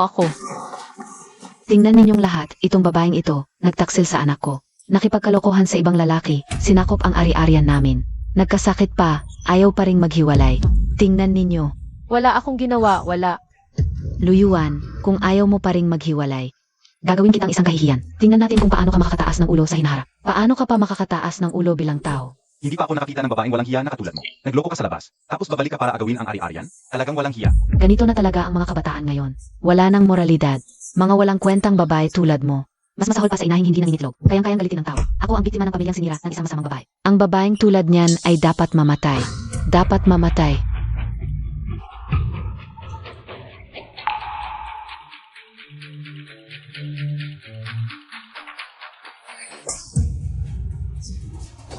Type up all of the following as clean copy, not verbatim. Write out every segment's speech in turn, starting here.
Ako. Tingnan ninyong lahat, itong babaeng ito, nagtaksil sa anak ko. Nakipagkalokohan sa ibang lalaki, sinakop ang ari-arian namin. Nagkasakit pa, ayaw pa ring maghiwalay. Tingnan ninyo. Wala akong ginawa, wala. Luyuan, kung ayaw mo pa ring maghiwalay, gagawin kitang isang kahihiyan. Tingnan natin kung paano ka makakataas ng ulo sa hinaharap. Paano ka pa makakataas ng ulo bilang tao? Hindi pa ako nakakita ng babaeng walang hiya na katulad mo. Nagloko ka sa labas, tapos babalik ka para agawin ang ari-arian? Talagang walang hiya. Ganito na talaga ang mga kabataan ngayon. Wala nang moralidad. Mga walang kwentang babae tulad mo. Mas masahol pa sa inahing hindi nangingitlog. Kayang-kayang galitin ng tao. Ako ang biktima ng pamilyang sinira ng isang masamang babae. Ang babaeng tulad niyan ay dapat mamatay. Dapat mamatay.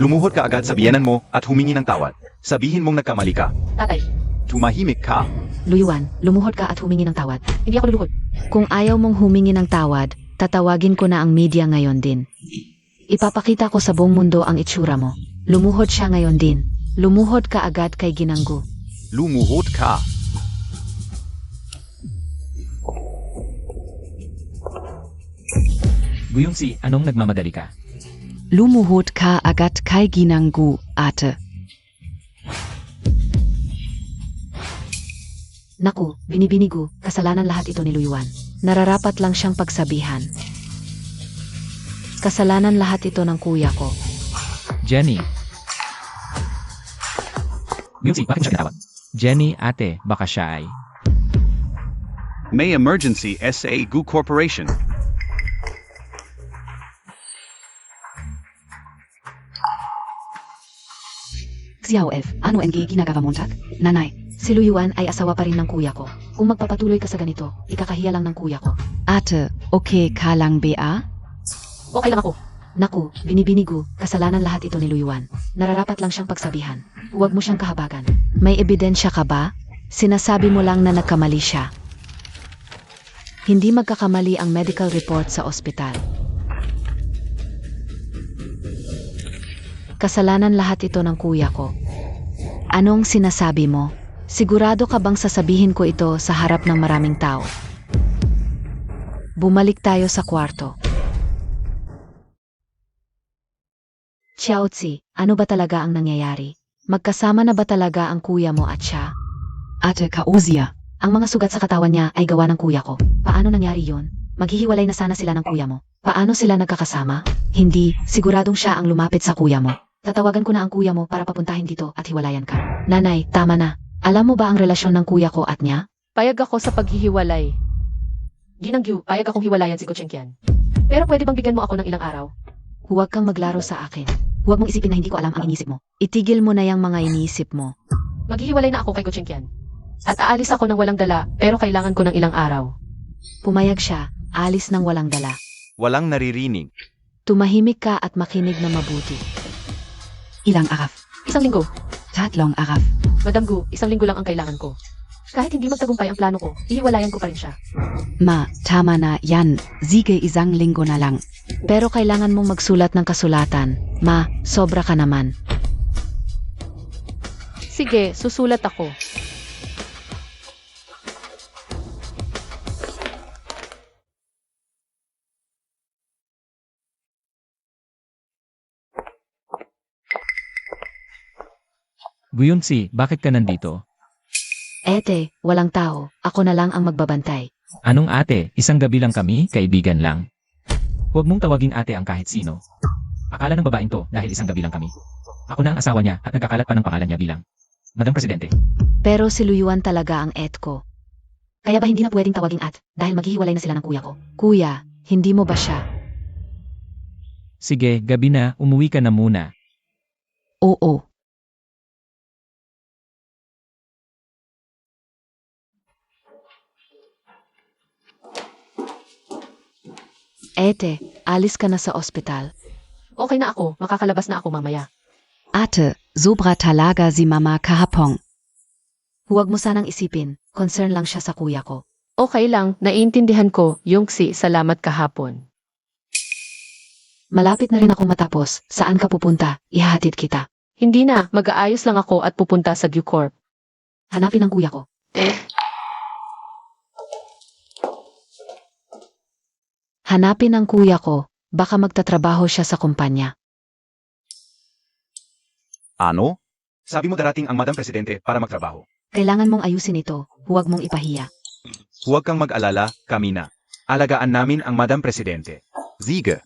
Lumuhod ka agad sa biyenan mo at humingi ng tawad. Sabihin mong nagkamali ka. Tatay, Tumahimik ka. Luyuan, lumuhod ka at humingi ng tawad. hindi ako luluhod. Kung ayaw mong humingi ng tawad, tatawagin ko na ang media ngayon din. Ipapakita ko sa buong mundo ang itsura mo. Lumuhod siya ngayon din. Lumuhod ka agad kay Ginanggu. Lumuhod ka. Guyongsi, anong nagmamadali ka? Lumuhod ka agad kay Ginanggu, ate. Naku, binibinigo, kasalanan lahat ito ni Luyuan. Nararapat lang siyang pagsabihan. Kasalanan lahat ito ng kuya ko. Jenny. Guyongsi, bakit mo siya tinawag? Jenny, ate, baka siya ay... May emergency SA Gu Corporation. Xiao F, ano ang ginagawa mo, Jack? Nanay, si Luyuan ay asawa pa rin ng kuya ko. Kung magpapatuloy ka sa ganito, ikakahiya lang ng kuya ko. Ate, okay ka lang ba? Okay lang ako. Naku, binibinigo, kasalanan lahat ito ni Luyuan. Nararapat lang siyang pagsabihan. Huwag mo siyang kahabagan. May ebidensya ka ba? Sinasabi mo lang na nagkamali siya. Hindi magkakamali ang medical report sa ospital. Kasalanan lahat ito ng kuya ko. Anong sinasabi mo? Sigurado ka bang sasabihin ko ito sa harap ng maraming tao? Bumalik tayo sa kwarto. Xiaozi, ano ba talaga ang nangyayari? Magkasama na ba talaga ang kuya mo at siya? Ate Kauzia, Ang mga sugat sa katawan niya ay gawa ng kuya ko. Paano nangyari yon? Maghihiwalay na sana sila ng kuya mo. Paano sila nagkakasama? Hindi, siguradong siya ang lumapit sa kuya mo. Tatawagan ko na ang kuya mo para papuntahin dito at hiwalayan ka. Nanay, tama na. Alam mo ba ang relasyon ng kuya ko at niya? Payag ako sa paghihiwalay. Ginanggu, payag akong hiwalayan si Gochengkian. Pero pwede bang bigyan mo ako ng ilang araw? Huwag kang maglaro sa akin. Huwag mong isipin na hindi ko alam ang inisip mo. Itigil mo na yung mga inisip mo. Maghihiwalay na ako kay Gochengkian. At aalis ako ng walang dala, pero kailangan ko ng ilang araw. Pumayag siya, alis ng walang dala. Walang naririnig. Tumahimik ka at makinig na mabuti. ilang araw? Isang linggo. Tatlong araw. Madam Gu, isang linggo lang ang kailangan ko. Kahit hindi magtagumpay ang plano ko, hihiwalayan ko pa rin siya. Ma, tama na yan. Sige isang linggo na lang. Pero kailangan mong magsulat ng kasulatan. Ma, sobra ka naman. Sige, susulat ako. Guyongsi, bakit ka nandito? Ete, walang tao. Ako na lang ang magbabantay. Anong ate, isang gabi lang kami, kaibigan lang. Huwag mong tawagin ate ang kahit sino. Akala ng babaeng to dahil isang gabi lang kami. Ako na ang asawa niya at nagkakalat pa ng pangalan niya bilang Madam Presidente. Pero si Luyuan talaga ang et ko. Kaya ba hindi na pwedeng tawaging at dahil maghihiwalay na sila ng kuya ko? Kuya, hindi mo ba siya? Sige, gabi na, umuwi ka na muna. Oo. Ete, alis ka na sa ospital. Okay na ako, makakalabas na ako mamaya. Ate, sobra talaga si mama kahapon. Huwag mo sanang isipin, concern lang siya sa kuya ko. Okay lang, naiintindihan ko, Yongsi, salamat kahapon. Malapit na rin ako matapos, saan ka pupunta? Ihahatid kita. Hindi na, mag-aayos lang ako at pupunta sa Gu Corp. Hanapin ang kuya ko. Hanapin ang kuya ko, baka magtatrabaho siya sa kumpanya. Ano? Sabi mo darating ang Madam Presidente para magtrabaho. Kailangan mong ayusin ito, huwag mong ipahiya. Huwag kang mag-alala, kami na. Alagaan namin ang Madam Presidente. Siege.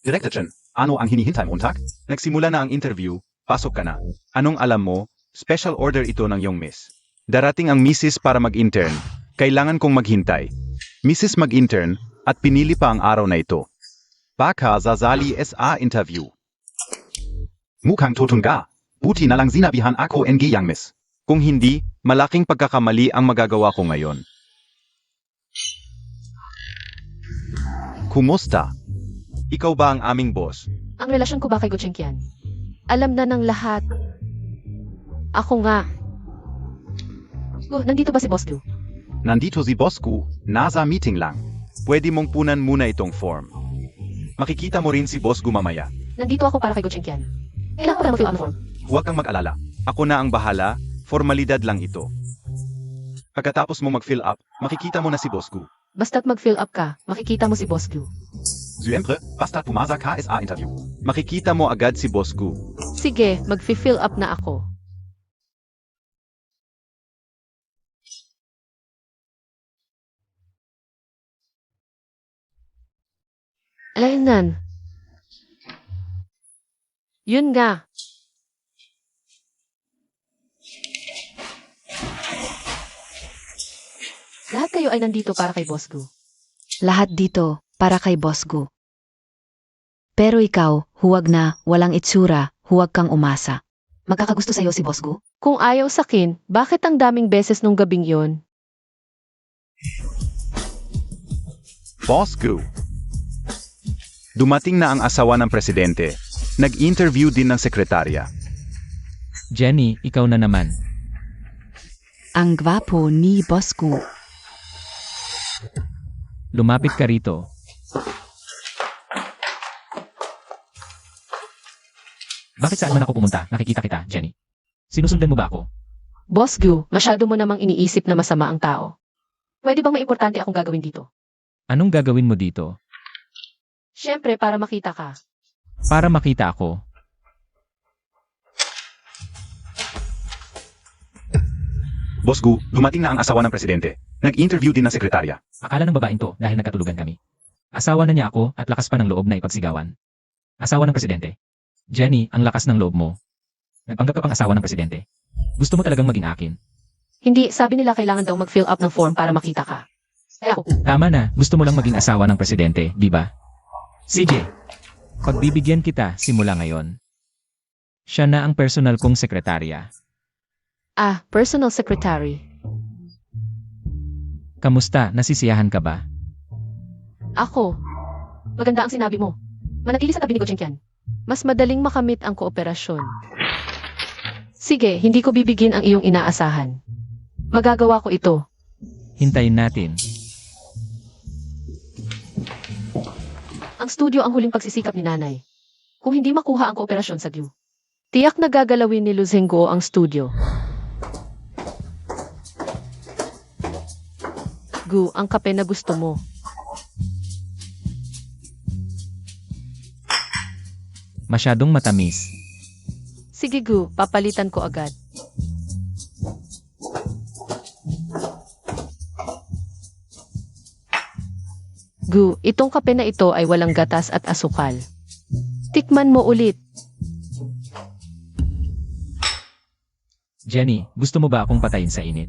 Director Chen, ano ang hinihintay mo, Untak? Nagsimula na ang interview, pasok ka na. Anong alam mo? Special order ito ng iyong miss. Darating ang Mrs. para mag-intern. Kailangan kong maghintay. Mrs. mag-intern, at pinili pa ang araw na ito. Baka sasali sa interview. Mukhang totungga. Buti na lang sinabihan ako ng yang miss. Kung hindi, malaking pagkakamali ang magagawa ko ngayon. Kumusta? Ikaw ba ang aming boss? Ang relasyon ko ba kay Go Chengkian? Alam na ng lahat. Ako nga. Nandito ba si Boss Gu? Nandito si boss ko, nasa meeting lang. Pwede mong punan muna itong form. Makikita mo rin si boss ko mamaya. Nandito ako para kay Go Chengkian. Kailangan ko lang mag-fill ang form. Huwag kang mag-alala. Ako na ang bahala, formalidad lang ito. Pagkatapos mo mag-fill up, makikita mo na si boss ko. Basta't mag-fill up ka, makikita mo si Boss Gu. Siyempre, basta't pumasa ka sa interview. Makikita mo agad si boss ko. Sige, mag-fill up na ako. Alainan. Yun nga. Lahat kayo ay nandito para kay Boss Gu. Lahat dito, para kay Boss Gu. Pero ikaw, huwag na, walang itsura, huwag kang umasa. Magkakagusto sa'yo si Boss Gu? Kung ayaw sakin, bakit ang daming beses nung gabing yon? Boss ko. Dumating na ang asawa ng presidente. Nag-interview din ng sekretarya. Jenny, ikaw na naman. Ang gwapo ni Boss Gu. Lumapit ka rito. Bakit saan man ako pumunta, nakikita kita, Jenny? Sinusundan mo ba ako? Boss Gu, masyado mo namang iniisip na masama ang tao. Pwede bang may importante akong gagawin dito? Anong gagawin mo dito? Siyempre, para makita ka. Para makita ako. Boss ko, dumating na ang asawa ng presidente. Nag-interview din ng sekretarya. Akala ng babaeng to dahil nagkatulugan kami. Asawa na niya ako at lakas pa ng loob na ipagsigawan. Asawa ng presidente. Jenny, ang lakas ng loob mo. Nagpanggap ka pang asawa ng presidente. Gusto mo talagang maging akin. Hindi, sabi nila kailangan daw mag-fill up ng form para makita ka. Kaya ako, Tama na, gusto mo lang maging asawa ng presidente, di ba? Sige, pagbibigyan kita simula ngayon. Siya na ang personal kong sekretarya. personal secretary. Kamusta, nasisiyahan ka ba? Ako. Maganda ang sinabi mo. Manatili sa tabi ni Go Chengkian. Mas madaling makamit ang kooperasyon. Sige, hindi ko bibigyan ang iyong inaasahan. Magagawa ko ito. Hintayin natin. Ang studio ang huling pagsisikap ni nanay. Kung hindi makuha ang kooperasyon sa Gu, tiyak na gagalawin ni Luzhengo ang studio. Gu, ang kape na gusto mo. Masyadong matamis. Sige Gu, papalitan ko agad. Gu, itong kape na ito ay walang gatas at asukal. Tikman mo ulit. Jenny, gusto mo ba akong patayin sa init?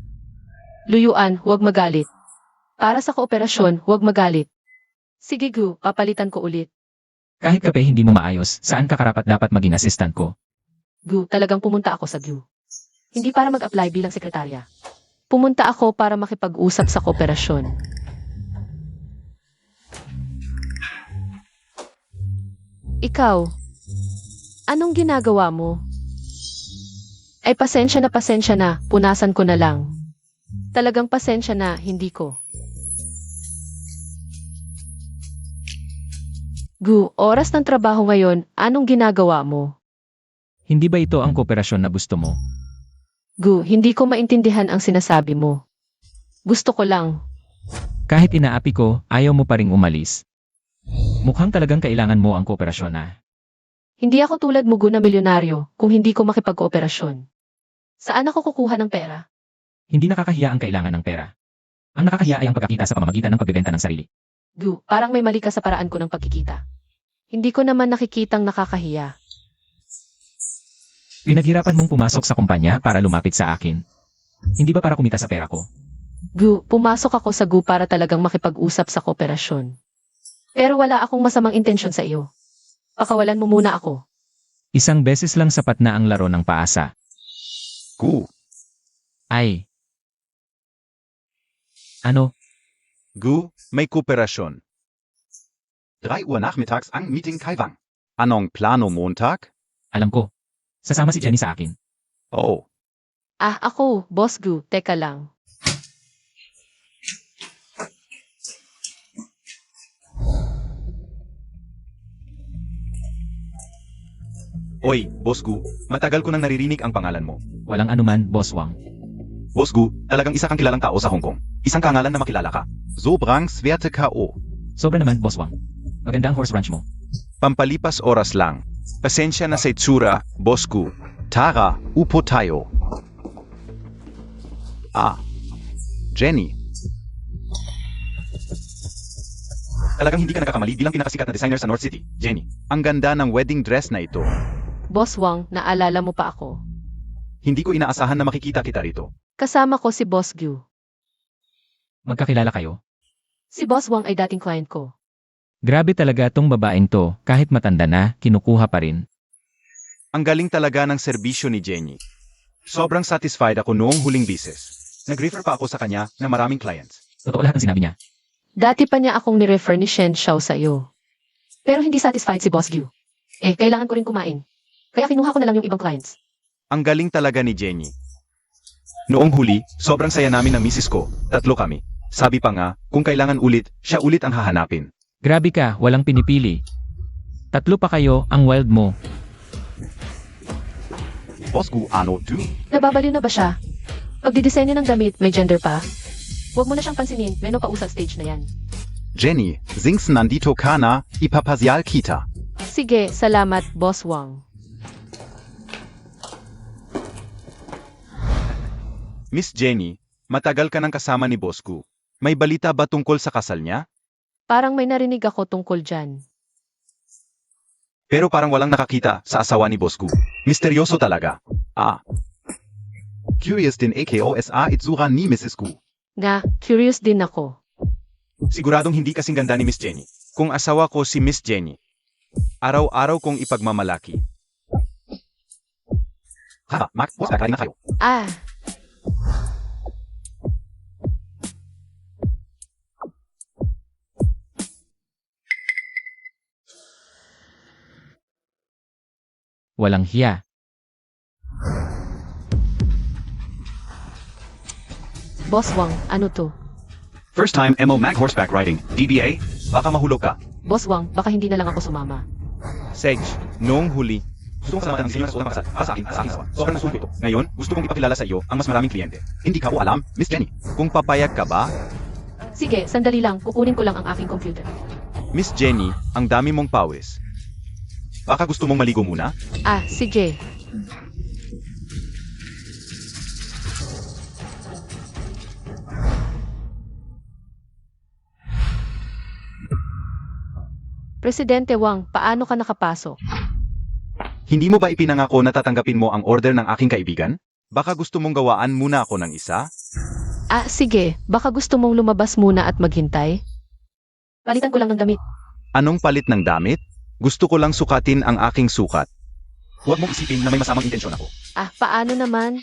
Luyuan, huwag magalit. Para sa kooperasyon, huwag magalit. Sige Gu, papalitan ko ulit. Kahit kape hindi mo maayos, saan ka karapat dapat maging assistant ko? Gu, talagang pumunta ako sa Gu. Hindi para mag-apply bilang sekretarya. Pumunta ako para makipag-usap sa kooperasyon. Ikaw, anong ginagawa mo? Ay pasensya na, punasan ko na lang. Talagang pasensya na, hindi ko. Gu, oras ng trabaho ngayon, anong ginagawa mo? Hindi ba ito ang kooperasyon na gusto mo? Gu, hindi ko maintindihan ang sinasabi mo. Gusto ko lang. Kahit inaapi ko, ayaw mo pa ring umalis. Mukhang talagang kailangan mo ang kooperasyon na. Hindi ako tulad mo na milyonaryo kung hindi ko makipagkooperasyon. Saan ako kukuha ng pera? Hindi nakakahiya ang kailangan ng pera. Ang nakakahiya ay ang pagkakita sa pamamagitan ng pagbebenta ng sarili. Gu, parang may mali ka sa paraan ko ng pagkikita. Hindi ko naman nakikitang nakakahiya. Pinaghirapan mong pumasok sa kumpanya para lumapit sa akin. Hindi ba para kumita sa pera ko? Gu, pumasok ako sa Gu para talagang makipag-usap sa kooperasyon. Pero wala akong masamang intensyon sa iyo. Pakawalan mo muna ako. Isang beses lang sapat na ang laro ng paasa. Gu. Ay. Ano? Gu, may kooperasyon. 3 Uhr nachmittags ang meeting kay Wang. Anong plano Montag? Alam ko. Sasama si Jenny sa akin. Oh, Ah, ako, Boss Gu, teka lang. oy, Boss Gu, matagal ko nang naririnig ang pangalan mo. Walang anuman, Boss Wang. Boss Gu, talagang isa kang kilalang tao sa Hong Kong. Isang kangalan na makilala ka. Sobrang swerte K.O. Sobra naman, Boss Wang. Magandang horse ranch mo. Pampalipas oras lang. Pasensya na sa itsura, Boss Gu. Tara, upo tayo. Ah, Jenny. Talagang hindi ka nagkakamali bilang pinakasikat na designer sa North City, Jenny. Ang ganda ng wedding dress na ito. Boss Wang, naalala mo pa ako. Hindi ko inaasahan na makikita kita rito. Kasama ko si Boss Gu. Magkakilala kayo? Si Boss Wang ay dating client ko. Grabe talaga tong babaeng to, kahit matanda na, kinukuha pa rin. Ang galing talaga ng serbisyo ni Jenny. Sobrang satisfied ako noong huling bises. Nag-refer pa ako sa kanya ng maraming clients. Totoo lahat ng sinabi niya. Dati pa niya akong ni-refer ni Shen Xiao sa iyo. Pero hindi satisfied si Boss Gu. Kailangan ko rin kumain. Kaya kinuha ko na lang yung ibang clients. Ang galing talaga ni Jenny. Noong huli, sobrang saya namin ng misis ko. 3 kami. Sabi pa nga, kung kailangan ulit, siya ulit ang hahanapin. Grabe ka, walang pinipili. 3 pa kayo, ang wild mo. Boss Gu, ano to? Nababaliw na ba siya? Pagdidisenyo ng damit, may gender pa? Huwag mo na siyang pansinin, menopausa stage na yan. Jenny, singst nandito ka na, ipapasyal kita. Sige, salamat, Boss Wang. Miss Jenny, matagal ka nang kasama ni Boss Gu. May balita ba tungkol sa kasal niya? Parang may narinig ako tungkol dyan. Pero parang walang nakakita sa asawa ni Boss Gu. Misteryoso talaga. Ah. Curious din AKOSA itsura ni Mrs. Gu. Nga, curious din ako. Siguradong hindi kasing ganda ni Miss Jenny. Kung asawa ko si Miss Jenny, araw-araw kong ipagmamalaki. Ha, Max, boss, kakain na kayo. Ah, Walang hiya. Boss Wang, ano to? First time MO Mag horseback riding. DBA? Baka mahulog ka. Boss Wang, baka hindi na lang ako sumama. Seg, noong huli, gusto kong salamatan ang senior na suot ng kasal. Para sa akin, asawa. Sobrang nasulit ito. Ngayon, gusto kong ipakilala sa iyo ang mas maraming kliyente. Hindi ka po alam, Miss Jenny. Kung papayag ka ba, Sige, sandali lang, kukunin ko lang ang aking computer. Miss Jenny, ang dami mong pawis. Baka gusto mong maligo muna? Ah, sige. Presidente Wang, paano ka nakapasok? Hindi mo ba ipinangako na tatanggapin mo ang order ng aking kaibigan? Baka gusto mong gawaan muna ako ng isa? Ah, sige, baka gusto mong lumabas muna at maghintay? Palitan ko lang ng damit. Anong palit ng damit? Gusto ko lang sukatin ang aking sukat. Huwag mong isipin na may masamang intensyon ako. Ah, paano naman?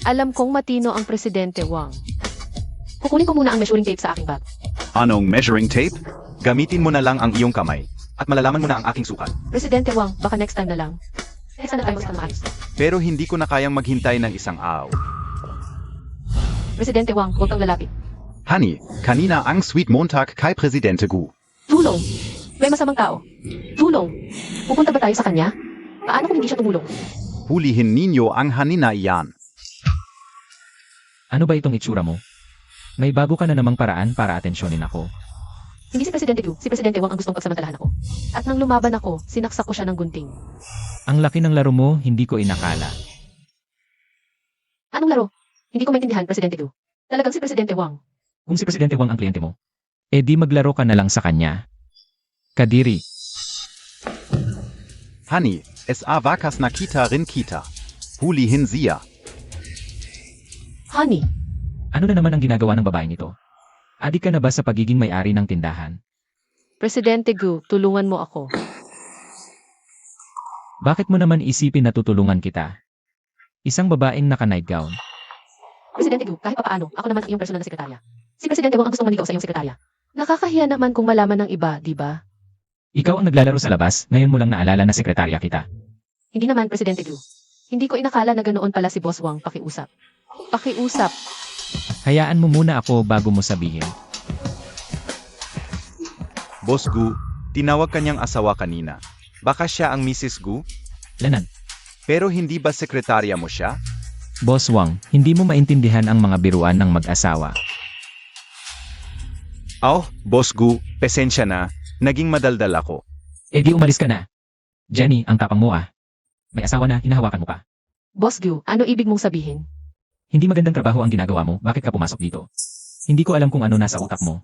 Alam kong matino ang Presidente Wang. Kukunin ko muna ang measuring tape sa aking bag. Anong measuring tape? Gamitin mo na lang ang iyong kamay. At malalaman mo na ang aking sukat. Presidente Wang, baka next time na lang. Sana tayo mas maayos. Pero hindi ko na kayang maghintay ng isang araw. Presidente Wang, huwag kang lalapit. Honey, kanina ang sweet Montag kay Presidente Gu. Tulong! May masamang tao. Tulong! Pupunta ba tayo sa kanya? Paano kung hindi siya tumulong? Hulihin ninyo ang hanina iyan. Ano ba itong itsura mo? May bago ka na namang paraan para atensyonin ako. Hindi si Presidente Gu, si Presidente Wang ang gustong pagsamantalahan ako. At nang lumaban ako, sinaksak ko siya ng gunting. Ang laki ng laro mo, hindi ko inakala. Anong laro? Hindi ko maintindihan, Presidente Gu. Talagang si Presidente Wang. Kung si Presidente Wang ang kliyente mo, eh di maglaro ka na lang sa kanya. Kadiri, Hani, SA Vakas Nakita Rin Kita. Huli hin siya. Honey, ano na naman ang ginagawa ng babaeng ito? Adik ka na ba sa pagiging may-ari ng tindahan? Presidente Gu, tulungan mo ako. Bakit mo naman isipin na tutulungan kita? Isang babaeng naka-nightgown. Presidente Gu, kahit papaano, ako naman ang iyong personal na sekretarya. Si Presidente Wang ang gustong maligaw sa iyong sekretarya. Nakakahiya naman kung malaman ng iba, di ba? Ikaw ang naglalaro sa labas, ngayon mo lang naalala na sekretarya kita. Hindi naman, Presidente Gu. Hindi ko inakala na ganoon pala si Boss Wang pakiusap. Pakiusap. Hayaan mo muna ako bago mo sabihin. Boss Gu, tinawag kanyang asawa kanina. Baka siya ang Mrs. Gu? Lanan, Pero hindi ba sekretarya mo siya? Boss Wang, hindi mo maintindihan ang mga biruan ng mag-asawa. Boss Gu, pasensya na. Naging madaldal ako. Eh di umalis ka na. Jenny, ang tapang mo ah. May asawa na, hinahawakan mo pa. Boss Gu, ano ibig mong sabihin? Hindi magandang trabaho ang ginagawa mo, bakit ka pumasok dito? Hindi ko alam kung ano nasa utak mo.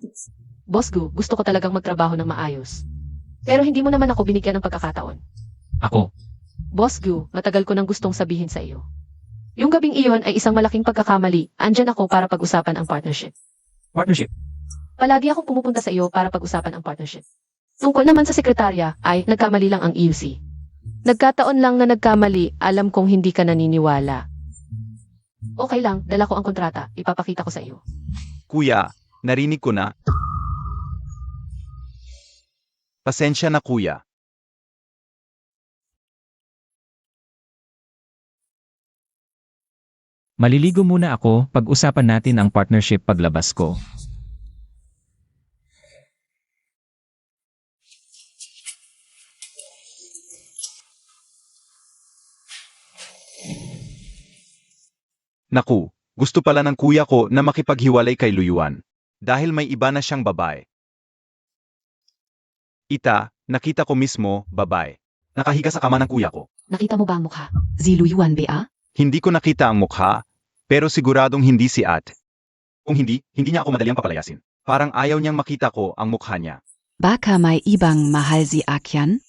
Boss Gu, gusto ko talagang magtrabaho ng maayos. Pero hindi mo naman ako binigyan ng pagkakataon. Ako, Boss Gu, matagal ko nang gustong sabihin sa iyo. Yung gabing iyon ay isang malaking pagkakamali. Andyan ako para pag-usapan ang partnership. partnership. Palagi akong pumupunta sa iyo para pag-usapan ang partnership. Tungkol naman sa sekretarya ay nagkamali lang ang EUC. Nagkataon lang na nagkamali, alam kong hindi ka naniniwala. Okay lang, dala ko ang kontrata, ipapakita ko sa iyo. Kuya, narinig ko na. Pasensya na kuya. Maliligo muna ako, pag-usapan natin ang partnership paglabas ko. Naku, gusto pala ng kuya ko na makipaghiwalay kay Luyuan. Dahil may iba na siyang babae. Nakita ko mismo, babae. Nakahiga sa kama ng kuya ko. Nakita mo ba ang mukha? Ziluyuan ba? Hindi ko nakita ang mukha, pero siguradong hindi si At. Kung hindi niya ako madali ang papalayasin. Parang ayaw niyang makita ko ang mukha niya. Baka may ibang mahal si Akyan?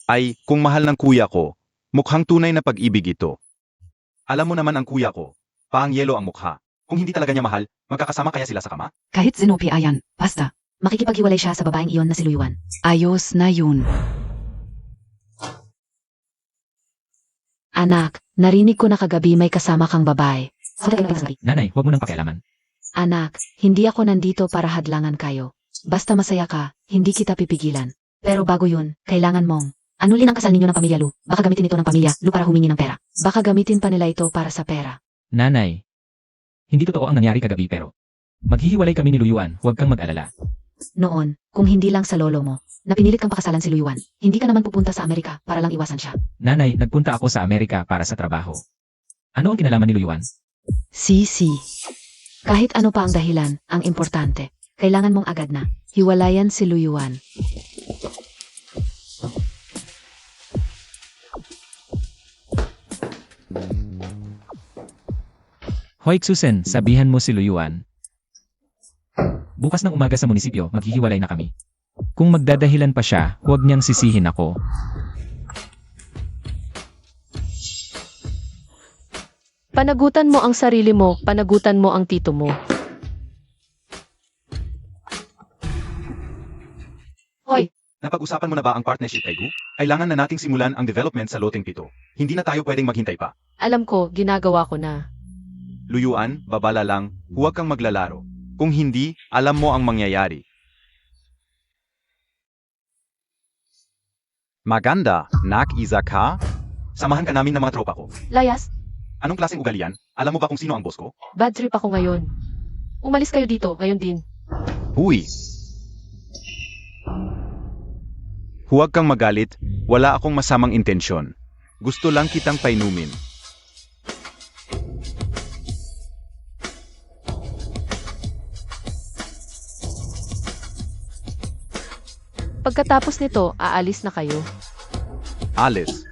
Ay, kung mahal ng kuya ko, mukhang tunay na pag-ibig ito. Alam mo naman ang kuya ko, paangyelo ang mukha. Kung hindi talaga niya mahal, magkakasama kaya sila sa kama? Kahit sinopi ayan, basta. Makikipaghiwalay siya sa babaeng iyon na si Luyuan. Ayos na yun. Anak, narinig ko na kagabi may kasama kang babae. Nanay, huwag mo nang pakialaman. Anak, hindi ako nandito para hadlangan kayo. Basta masaya ka, hindi kita pipigilan. Pero bago yun, kailangan mong anulin ang kasal ninyo ng pamilya Lu. Baka gamitin ito ng pamilya Lu para humingi ng pera. Baka gamitin pa nila ito para sa pera. Nanay, hindi totoo ang nangyari kagabi pero maghihiwalay kami ni Luyuan, huwag kang mag-alala. Noon, kung hindi lang sa lolo mo, napinilit kang pakasalan si Luyuan, hindi ka naman pupunta sa Amerika para lang iwasan siya. Nanay, nagpunta ako sa Amerika para sa trabaho. Ano ang kinalaman ni Luyuan? Sisi. Kahit ano pa ang dahilan, ang importante, kailangan mong agad na hiwalayan si Luyuan. Hoy Susan, sabihan mo si Luyuan. Bukas ng umaga sa munisipyo, maghihiwalay na kami. Kung magdadahilan pa siya, huwag niyang sisihin ako. Panagutan mo ang sarili mo, panagutan mo ang tito mo. Hoy, Napag-usapan mo na ba ang partnership kay Gu? Kailangan na nating simulan ang development sa loteng 7. Hindi na tayo pwedeng maghintay pa. alam ko, ginagawa ko na. Luyuan, babala lang, huwag kang maglalaro. Kung hindi, alam mo ang mangyayari. Maganda, Nak-Isa ka? Samahan ka namin ng mga tropa ko. Layas, Anong klaseng ugali yan? Alam mo ba kung sino ang boss ko? bad trip ako ngayon. Umalis kayo dito, ngayon din. Huy! Huwag kang magalit, wala akong masamang intensyon. Gusto lang kitang painumin. Pagkatapos nito, aalis na kayo. Alice.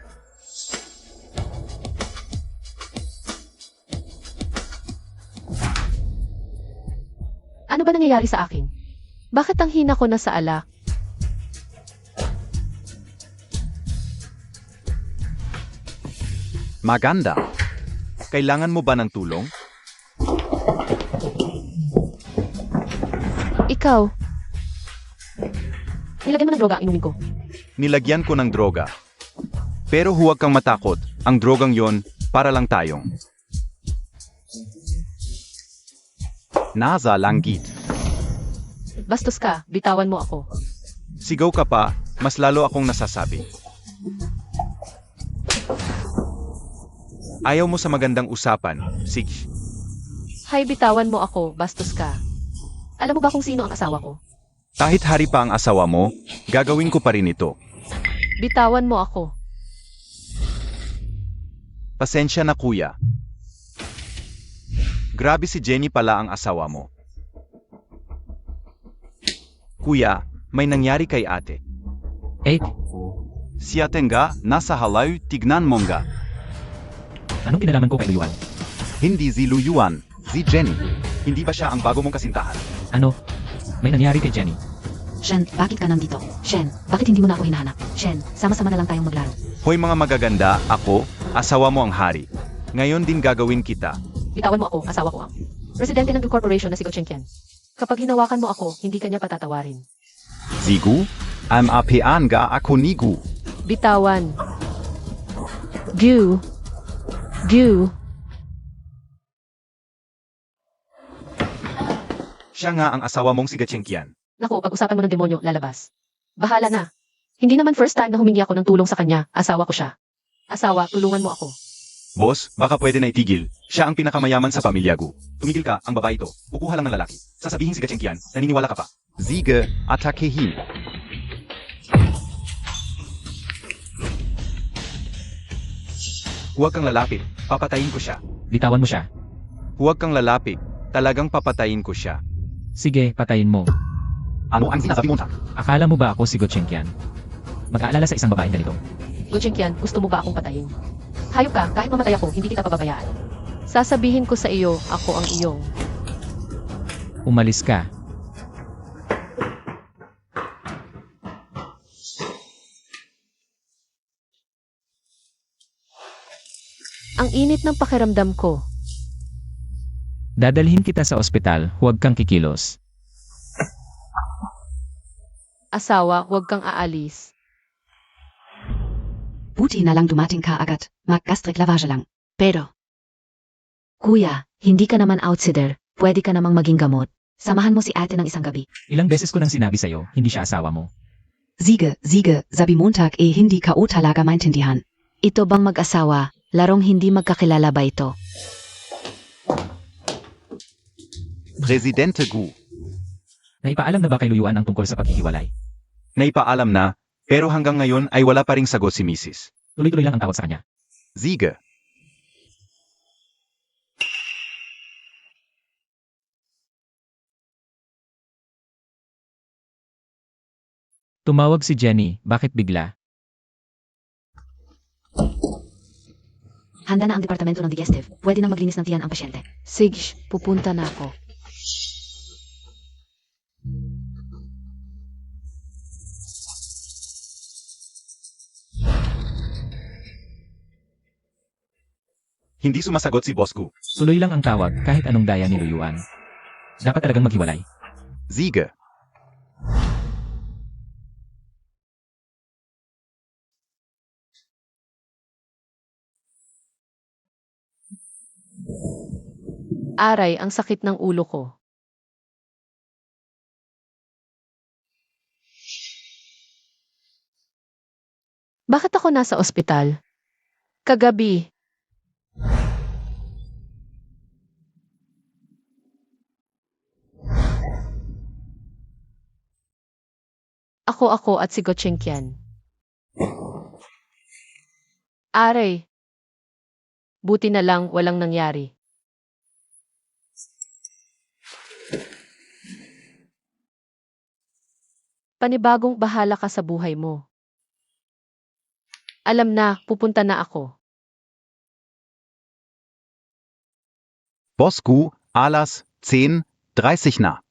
Ano ba nangyayari sa akin? Bakit ang hina ko na sa alak? Maganda. Kailangan mo ba ng tulong? Ikaw. Nilagyan mo ng droga ang inumin ko. Nilagyan ko ng droga. Pero huwag kang matakot. Ang drogang yon, para lang tayong. Nasa langgit. Bastos ka, bitawan mo ako. Sigaw ka pa, mas lalo akong nasasabi. Ayaw mo sa magandang usapan, Sige. Hay, bitawan mo ako, bastos ka. Alam mo ba kung sino ang asawa ko? Kahit hari pa ang asawa mo, gagawin ko pa rin ito. Bitawan mo ako. Pasensya na kuya. Grabe si Jenny pala ang asawa mo. Kuya, may nangyari kay ate. Eh, Si ate nga, nasa halaw, tignan mo nga. anong kinalaman ko kay Luyuan? Hindi si Luyuan, si Jenny. Hindi ba siya ang bago mong kasintahan? Ano? May nangyari kay Jenny. Shen, bakit ka nandito? Shen, bakit hindi mo na ako hinahanap? Shen, sama-sama na lang tayong maglaro. Hoy mga magaganda, ako, asawa mo ang hari. Ngayon din gagawin kita. Bitawan mo ako, asawa ko ang presidente ng corporation na si Go Chenkian. Kapag hinawakan mo ako, hindi kanya patatawarin. Zigu, am apean ga ako nigu. Bitawan. Gu. Gu. Siya nga ang asawa mong si Gachengkian. Naku, pag-usapan mo ng demonyo, lalabas. Bahala na. Hindi naman first time na humingi ako ng tulong sa kanya, asawa ko siya. Asawa, tulungan mo ako. Boss, baka pwede na itigil. Siya ang pinakamayaman sa pamilya ko. Tumigil ka, ang babae ito. Kukuha lang ng lalaki. Sasabihin si Gachengkian, naniniwala ka pa. Ziga, atakehin. Huwag kang lalapit, papatayin ko siya. Bitawan mo siya. Huwag kang lalapit, talagang papatayin ko siya. Sige, patayin mo. Ano ang sinasabi mo? Akala mo ba ako si Gotchenkian? Mag-aalala sa isang babaeng ganito. Go Chenkian, gusto mo ba akong patayin? Hayop ka, kahit mamatay ako, hindi kita pababayaan. Sasabihin ko sa iyo, ako ang iyong. Umalis ka. Ang init ng pakiramdam ko. Dadalhin kita sa ospital, huwag kang kikilos. Asawa, huwag kang aalis. Buti na lang dumating ka agad. Mag-gastric lavage lang. Pero, kuya, hindi ka naman outsider, pwede ka namang maging gamot. Samahan mo si ate ng isang gabi. Ilang beses ko nang sinabi sa'yo, hindi siya asawa mo. Sige, sabi Montag hindi ka o talaga maintindihan. Ito bang mag-asawa, larong hindi magkakilala ba ito? Presidente Gu. Naipaalam na ba kay Luyuan ang tungkol sa paghihiwalay? Naipaalam na, pero hanggang ngayon ay wala pa ring sagot si Mrs. Tuloy-tuloy lang ang tawag sa kanya. Ziga. Tumawag si Jenny, bakit bigla? Handa na ang departamento ng digestive. Pwede na maglinis ng tiyan ang pasyente. Sige, pupunta na ako. Hindi sumasagot si Boss Gu. Tuloy lang ang tawag kahit anong daya ni Luyuan. Dapat talagang maghiwalay. Ziga. Aray, ang sakit ng ulo ko. Bakit ako nasa ospital? Kagabi. Ako at si Gotchenkian. Aray. Buti na lang walang nangyari. Panibagong bahala ka sa buhay mo. Alam na, pupunta na ako. Bosku, alas 10:30 na.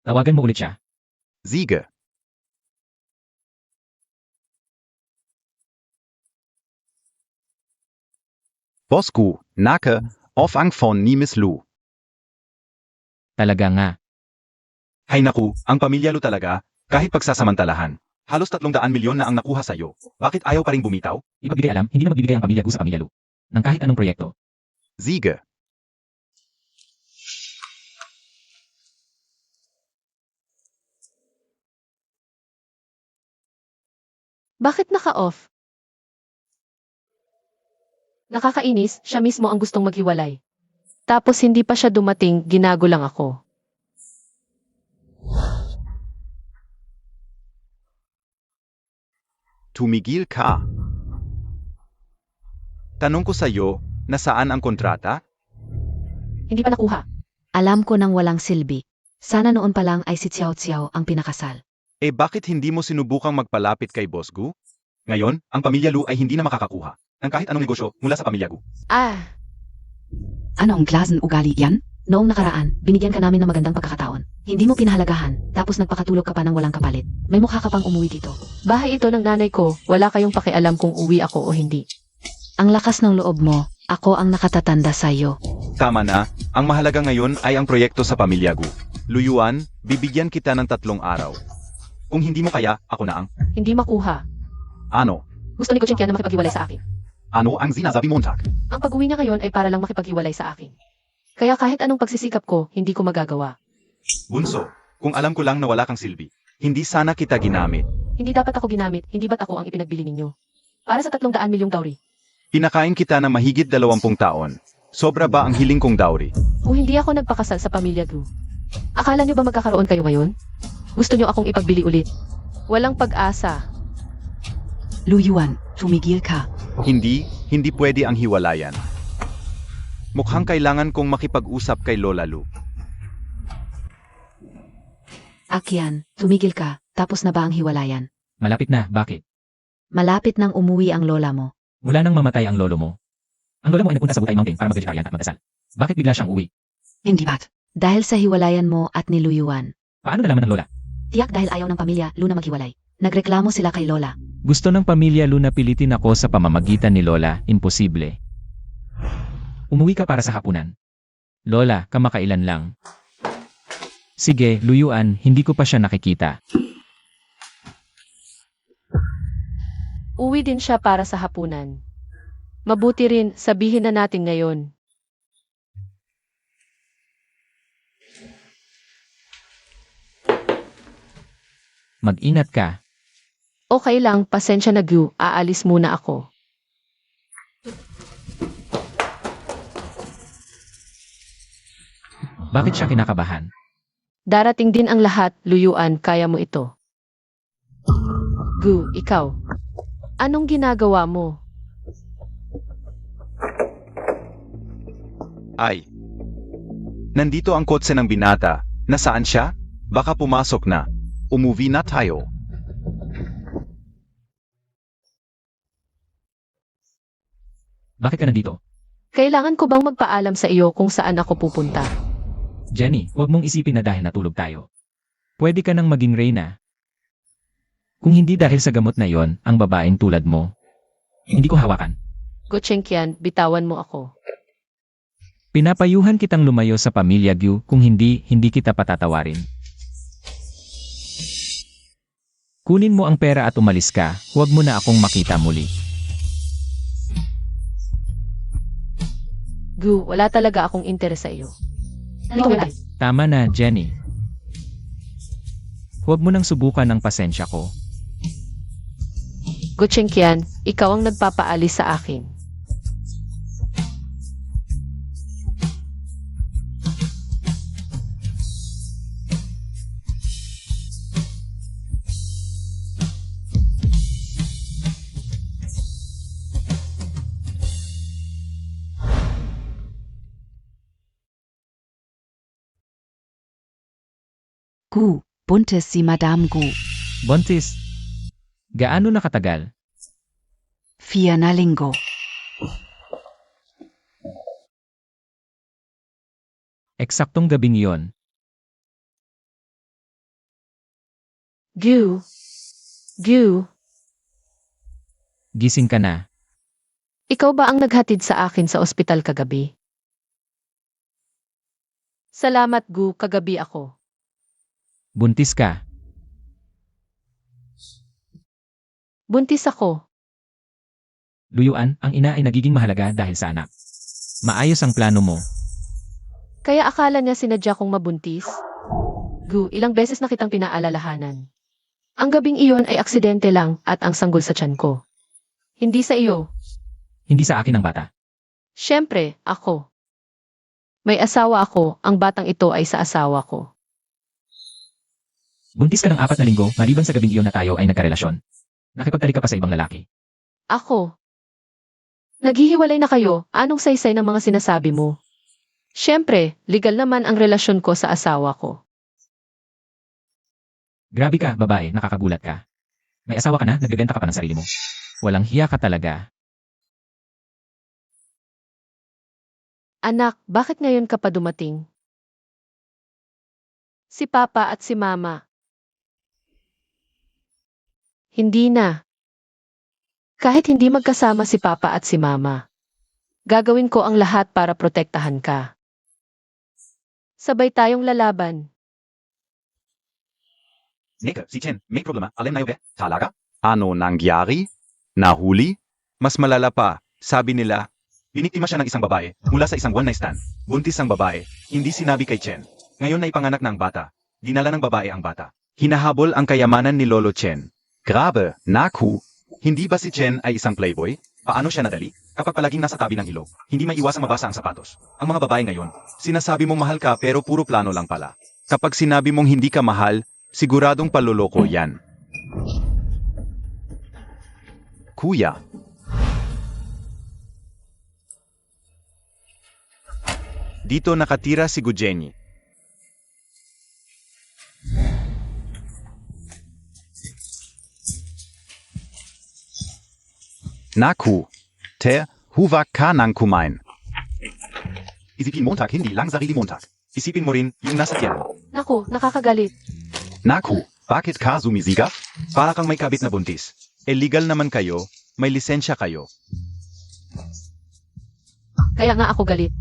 Tawagan mo ulit siya. Siege. Bosku, Nake, Aufang von Nimislu. Talaga nga. Hay naku, ang pamilya Lu talaga, kahit pagsasamantalahan. Halos 300 milyon na ang nakuha sa'yo. Bakit ayaw pa rin bumitaw? Ipagbigay alam, hindi na magbibigay ang pamilya Gu sa pamilya Lu. Ng kahit anong proyekto. Siege. Bakit naka-off? Nakakainis, siya mismo ang gustong maghiwalay. Tapos hindi pa siya dumating, ginago lang ako. Tumigil ka. Tanong ko sa'yo, nasaan ang kontrata? Hindi pa nakuha. Alam ko nang walang silbi. Sana noon pa lang ay si Xiao Xiao ang pinakasal. Eh bakit hindi mo sinubukang magpalapit kay Boss Gu? Ngayon, ang pamilya Lu ay hindi na makakakuha ng kahit anong negosyo mula sa pamilya Gu. Ano ang klaseng ugali yan? Noong nakaraan, binigyan ka namin ng magandang pagkakataon. Hindi mo pinahalagahan, tapos nagpakatulog ka pa ng walang kapalit. May mukha ka pang umuwi dito. Bahay ito ng nanay ko, wala kayong pakialam kung uwi ako o hindi. Ang lakas ng loob mo, ako ang nakatatanda sa'yo. Tama na, ang mahalaga ngayon ay ang proyekto sa pamilya Gu. Luyuan, bibigyan kita ng 3 araw. Kung hindi mo kaya, ako na ang... Hindi makuha. Ano? Gusto ni Gochen Kian na makipaghiwalay sa akin. Ano ang sinasabi mo, Tak? Ang pag-uwi niya ngayon ay para lang makipaghiwalay sa akin. Kaya kahit anong pagsisikap ko, hindi ko magagawa. Bunso, kung alam ko lang na wala kang silbi, hindi sana kita ginamit. Hindi dapat ako ginamit, hindi ba't ako ang ipinagbili ninyo? Para sa 300 milyong dowry. Pinakain kita ng mahigit 20 taon. Sobra ba ang hiling kong dowry? Kung hindi ako nagpakasal sa pamilya Gu, akala niyo ba magkakaroon kayo ngayon? Gusto niyo akong ipagbili ulit? Walang pag-asa. Lu Yuan, tumigil ka. Hindi pwede ang hiwalayan. Mukhang kailangan kong makipag-usap kay Lola Lu. Akyan, tumigil ka, tapos na ba ang hiwalayan? Malapit na, bakit? Malapit nang umuwi ang lola mo. Mula nang mamatay ang lolo mo. Ang lola mo ay nagpunta sa Butay Mountain para mag-vegetarian at magdasal. Bakit bigla siyang uwi? Hindi ba't? Dahil sa hiwalayan mo at niluyuan. Paano nalaman ng lola? Tiyak dahil ayaw ng pamilya Lu na maghiwalay. Nagreklamo sila kay lola. Gusto ng pamilya Lu na pilitin ako sa pamamagitan ni lola, imposible. Umuwi ka para sa hapunan. Lola, kamakailan lang. Sige, luyuan, hindi ko pa siya nakikita. Uwi din siya para sa hapunan. Mabuti rin, sabihin na natin ngayon. Mag-ingat ka. Okay lang, pasensya na Gu, aalis muna ako. Bakit siya kinakabahan? Darating din ang lahat, luyuan, kaya mo ito. Gu, ikaw. Anong ginagawa mo? Ay. Nandito ang kotse ng binata. Nasaan siya? Baka pumasok na. Umuwi na tayo. Bakit ka nandito? Kailangan ko bang magpaalam sa iyo kung saan ako pupunta? Jenny, huwag mong isipin na dahil natulog tayo. Pwede ka nang maging reyna. Kung hindi dahil sa gamot na yon, ang babaeng tulad mo, hindi ko hawakan. Gochen Kian, bitawan mo ako. Pinapayuhan kitang lumayo sa pamilya Gu, kung hindi kita patatawarin. Kunin mo ang pera at umalis ka, huwag mo na akong makita muli. Gu, wala talaga akong interes sa iyo. Halika na. Tama na, Jenny. Huwag mo nang subukan ang pasensya ko. Gochen Kian, ikaw ang nagpapaalis sa akin. Gu, Buntes si Madame Gu. Buntis, gaano nakatagal? 4 na linggo. Eksaktong gabing iyon. Gu. Gu. Gising ka na. Ikaw ba ang naghatid sa akin sa ospital kagabi? Salamat, Gu. Kagabi ako. Buntis ka. Buntis ako. Luyuan, ang ina ay nagiging mahalaga dahil sa anak. Maayos ang plano mo. Kaya akala niya sinadya kong mabuntis? Gu, ilang beses na kitang pinaalalahanan. Ang gabing iyon ay aksidente lang at ang sanggol sa tiyan ko. Hindi sa iyo. Hindi sa akin ang bata. Siyempre, ako. May asawa ako, ang batang ito ay sa asawa ko. Buntis ka ng 4 na linggo maliban sa gabing iyon na tayo ay nagkarelasyon. Nakipagtalik ka pa sa ibang lalaki. Ako. Naghihiwalay na kayo, anong saysay ng mga sinasabi mo? Siyempre, legal naman ang relasyon ko sa asawa ko. Grabe ka, babae, nakakagulat ka. May asawa ka na, nagbebenta ka pa ng sarili mo. Walang hiya ka talaga. Anak, bakit ngayon ka pa dumating? Si Papa at si Mama. Hindi na. Kahit hindi magkasama si Papa at si Mama, gagawin ko ang lahat para protektahan ka. Sabay tayong lalaban. Nika, si Chen, may problema. Alin na yun, talaga? Ano nangyari? Nahuli? Mas malala pa, sabi nila, biniktima siya ng isang babae mula sa isang one-night stand. Buntis ang babae, hindi sinabi kay Chen. Ngayon na ipanganak ng bata. Dinala ng babae ang bata. Hinahabol ang kayamanan ni Lolo Chen. Grabe, naku! Hindi ba si Chen ay isang playboy? Paano siya nadali? Kapag palaging nasa tabi ng ilog, hindi may iwasang mabasa ang sapatos. Ang mga babae ngayon, sinasabi mong mahal ka pero puro plano lang pala. Kapag sinabi mong hindi ka mahal, siguradong paluloko yan. Kuya. Dito nakatira si Gujeni. Naku, huwag ka nang kumain. Isipin Montag hindi lang sarili Montag. Isipin mo rin yung nasa tiyan mo. Naku, nakakagalit. Naku, bakit ka sumisigaw? Para kang may kabit na buntis. Illegal naman kayo, may lisensya kayo. Kaya nga ako galit.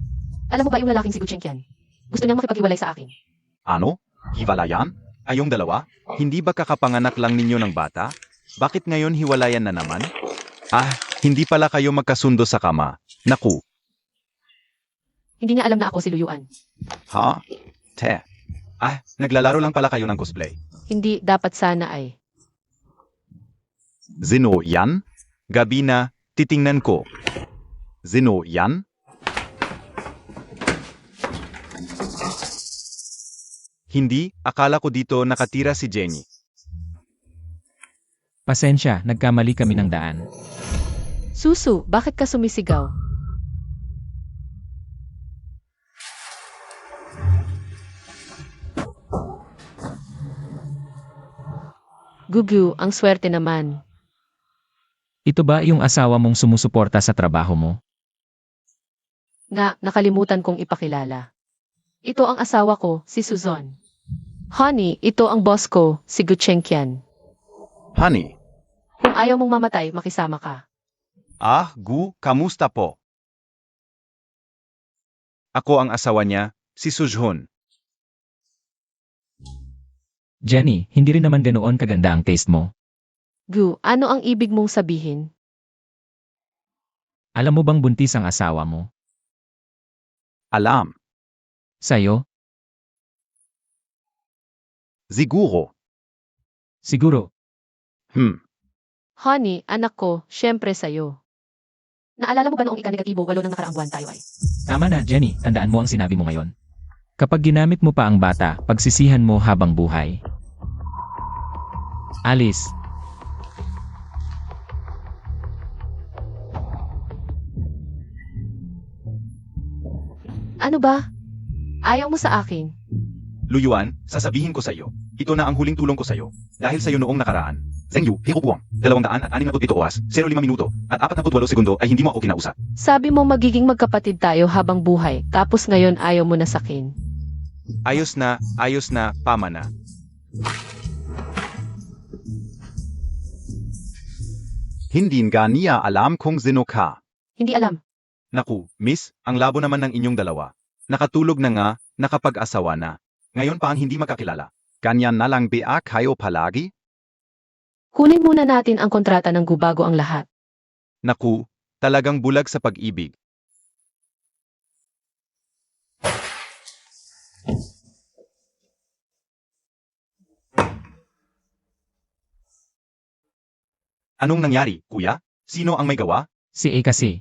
Alam mo ba yung lalaking si Guchenkian? Gusto niyang makipaghiwalay sa akin. Ano? Hiwalayan? Ayong dalawa? Hindi ba kakapanganak lang ninyo ng bata? Bakit ngayon hiwalayan na naman? Ah, hindi pala kayo magkasundo sa kama. Naku. Hindi niya alam na ako si Luyuan. Ha? Naglalaro lang pala kayo ng cosplay. Hindi, dapat sana ay. Zino yan? Gabi na, titingnan ko. Zino yan? Hindi, akala ko dito nakatira si Jenny. Pasensya, nagkamali kami ng daan. Susu, bakit ka sumisigaw? Gugu, ang swerte naman. Ito ba yung asawa mong sumusuporta sa trabaho mo? Nakalimutan kong ipakilala. Ito ang asawa ko, si Suzon. Honey, ito ang boss ko, si Guchenkian. Honey. Kung ayaw mong mamatay, makisama ka. Kamusta po? Ako ang asawa niya, si Sujhon. Jenny, hindi rin naman ganoon kaganda ang taste mo. Gu, ano ang ibig mong sabihin? Alam mo bang buntis ang asawa mo? Alam. Sa'yo? Siguro. Siguro. Honey, anak ko, syempre sa'yo. Naalala mo ba noong ika-negatibo 8 ng nakaraang buwan tayo ay? Tama na, Jenny. Tandaan mo ang sinabi mo ngayon. Kapag ginamit mo pa ang bata, pagsisihan mo habang buhay. Alice. Ano ba? Ayaw mo sa akin? Luyuan, sasabihin ko sa iyo. Ito na ang huling tulong ko sa iyo. Dahil sa iyo noong nakaraan. Zhengyu, Hikupuang, 267 oras, 05 minuto, at 48 segundo ay hindi mo ako kinausap. Sabi mo magiging magkapatid tayo habang buhay, tapos ngayon ayaw mo na sakin. Ayos na, pama na. Hindi nga niya alam kung sino ka. Hindi alam. Naku, miss, ang labo naman ng inyong dalawa. Nakatulog na nga, nakapag-asawa na. Ngayon pa ang hindi magkakilala. Ganyan na lang ba kayo palagi? Kunin muna natin ang kontrata ng gubago ang lahat. Naku, talagang bulag sa pag-ibig. Anong nangyari, kuya? Sino ang may gawa? Si A kasi.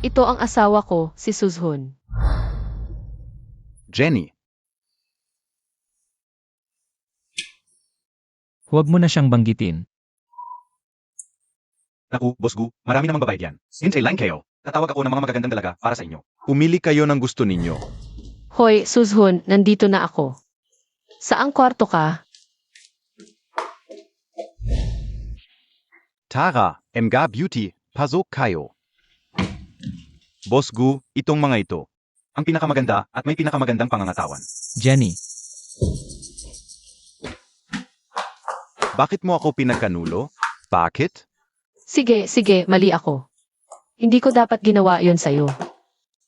Ito ang asawa ko, si Suzhun. Jenny. Huwag mo na siyang banggitin. Naku, Boss Gu, marami namang babayad yan. Hintay lang kayo. Tatawag ako ng mga magagandang dalaga para sa inyo. Pumili kayo ng gusto ninyo. Hoy, Suzhun, nandito na ako. Saang kwarto ka? Tara, Mga Beauty, pasok kayo. Boss Gu, itong mga ito. Ang pinakamaganda at may pinakamagandang pangangatawan. Jenny, Bakit mo ako pinagkanulo? Bakit? Sige, mali ako. Hindi ko dapat ginawa yon sa'yo.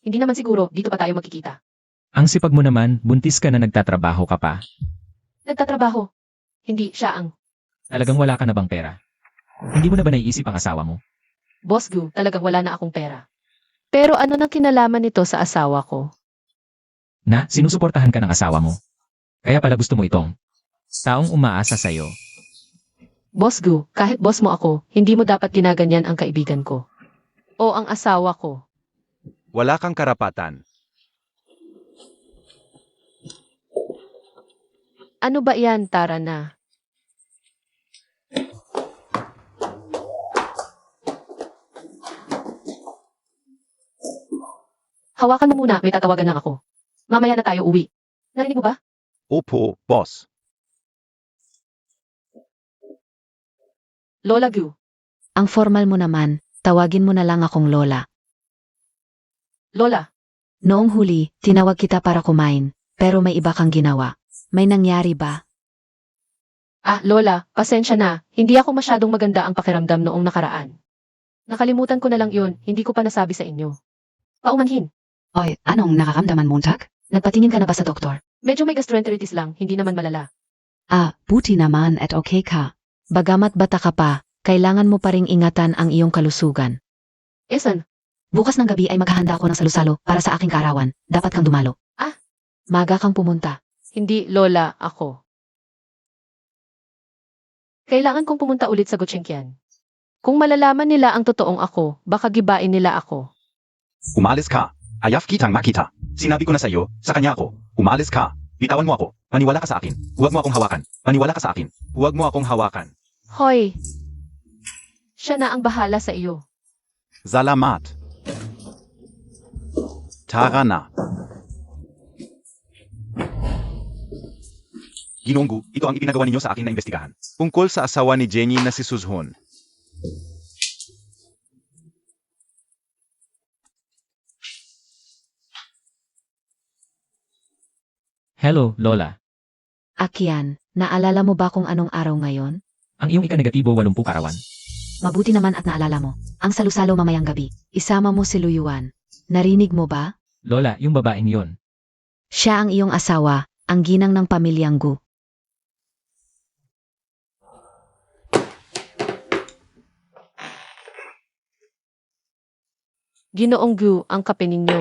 Hindi naman siguro, dito pa tayo magkikita. ang sipag mo naman, buntis ka na nagtatrabaho ka pa. Nagtatrabaho. Hindi, siya ang. Talagang wala ka na bang pera? Hindi mo na ba naiisip ang asawa mo? Boss Gu, talagang wala na akong pera. Pero ano nang kinalaman nito sa asawa ko? Na, sinusuportahan ka ng asawa mo. Kaya pala gusto mo itong taong umaasa sa'yo. Boss Gu, kahit boss mo ako, hindi mo dapat ginaganyan ang kaibigan ko. O ang asawa ko. Wala kang karapatan. Ano ba yan, tara na? Hawakan mo muna, may tatawagan lang ako. Mamaya na tayo uwi. Narinig mo ba? Opo, boss. Lola Gu. Ang formal mo naman, tawagin mo na lang akong Lola. Lola, Noong huli, tinawag kita para kumain, pero may iba kang ginawa. May nangyari ba? Lola, pasensya na. Hindi ako masyadong maganda ang pakiramdam noong nakaraan. Nakalimutan ko na lang yun, hindi ko pa nasabi sa inyo. Paumanhin. Oy, anong nakaramdaman Montag? Nagpatingin ka na ba sa doktor? Medyo may gastroenteritis lang, hindi naman malala. Buti naman at okay ka. Bagamat bata ka pa, kailangan mo pa ring ingatan ang iyong kalusugan. Esan, Bukas ng gabi ay maghahanda ako ng salusalo para sa aking kaarawan. Dapat kang dumalo. Maga kang pumunta. hindi Lola, ako. Kailangan kong pumunta ulit sa Gotchengkian. Kung malalaman nila ang totoong ako, baka gibain nila ako. Umalis ka. Ayaf kitang makita. Sinabi ko na sa iyo, sa kanya ako. Umalis ka. Bitawan mo ako. Maniwala ka sa akin. Huwag mo akong hawakan. Maniwala ka sa akin. Huwag mo akong hawakan. Hoy! Siya na ang bahala sa iyo. Salamat. Tara na. Ginoong Gu, ito ang ipinagawa ninyo sa akin na imbestigahan. Tungkol sa asawa ni Jenny na si Suzhun. Hello, Lola. Akian, naalala mo ba kung anong araw ngayon? Ang iyong ika-negatibo 80 karawan. Mabuti naman at naalala mo. Ang salusalo mamayang gabi. Isama mo si Luyuan. Narinig mo ba? Lola, yung babaeng yon. Siya ang iyong asawa, ang ginang ng pamilyang Gu. Ginoong Gu, ang kape ninyo.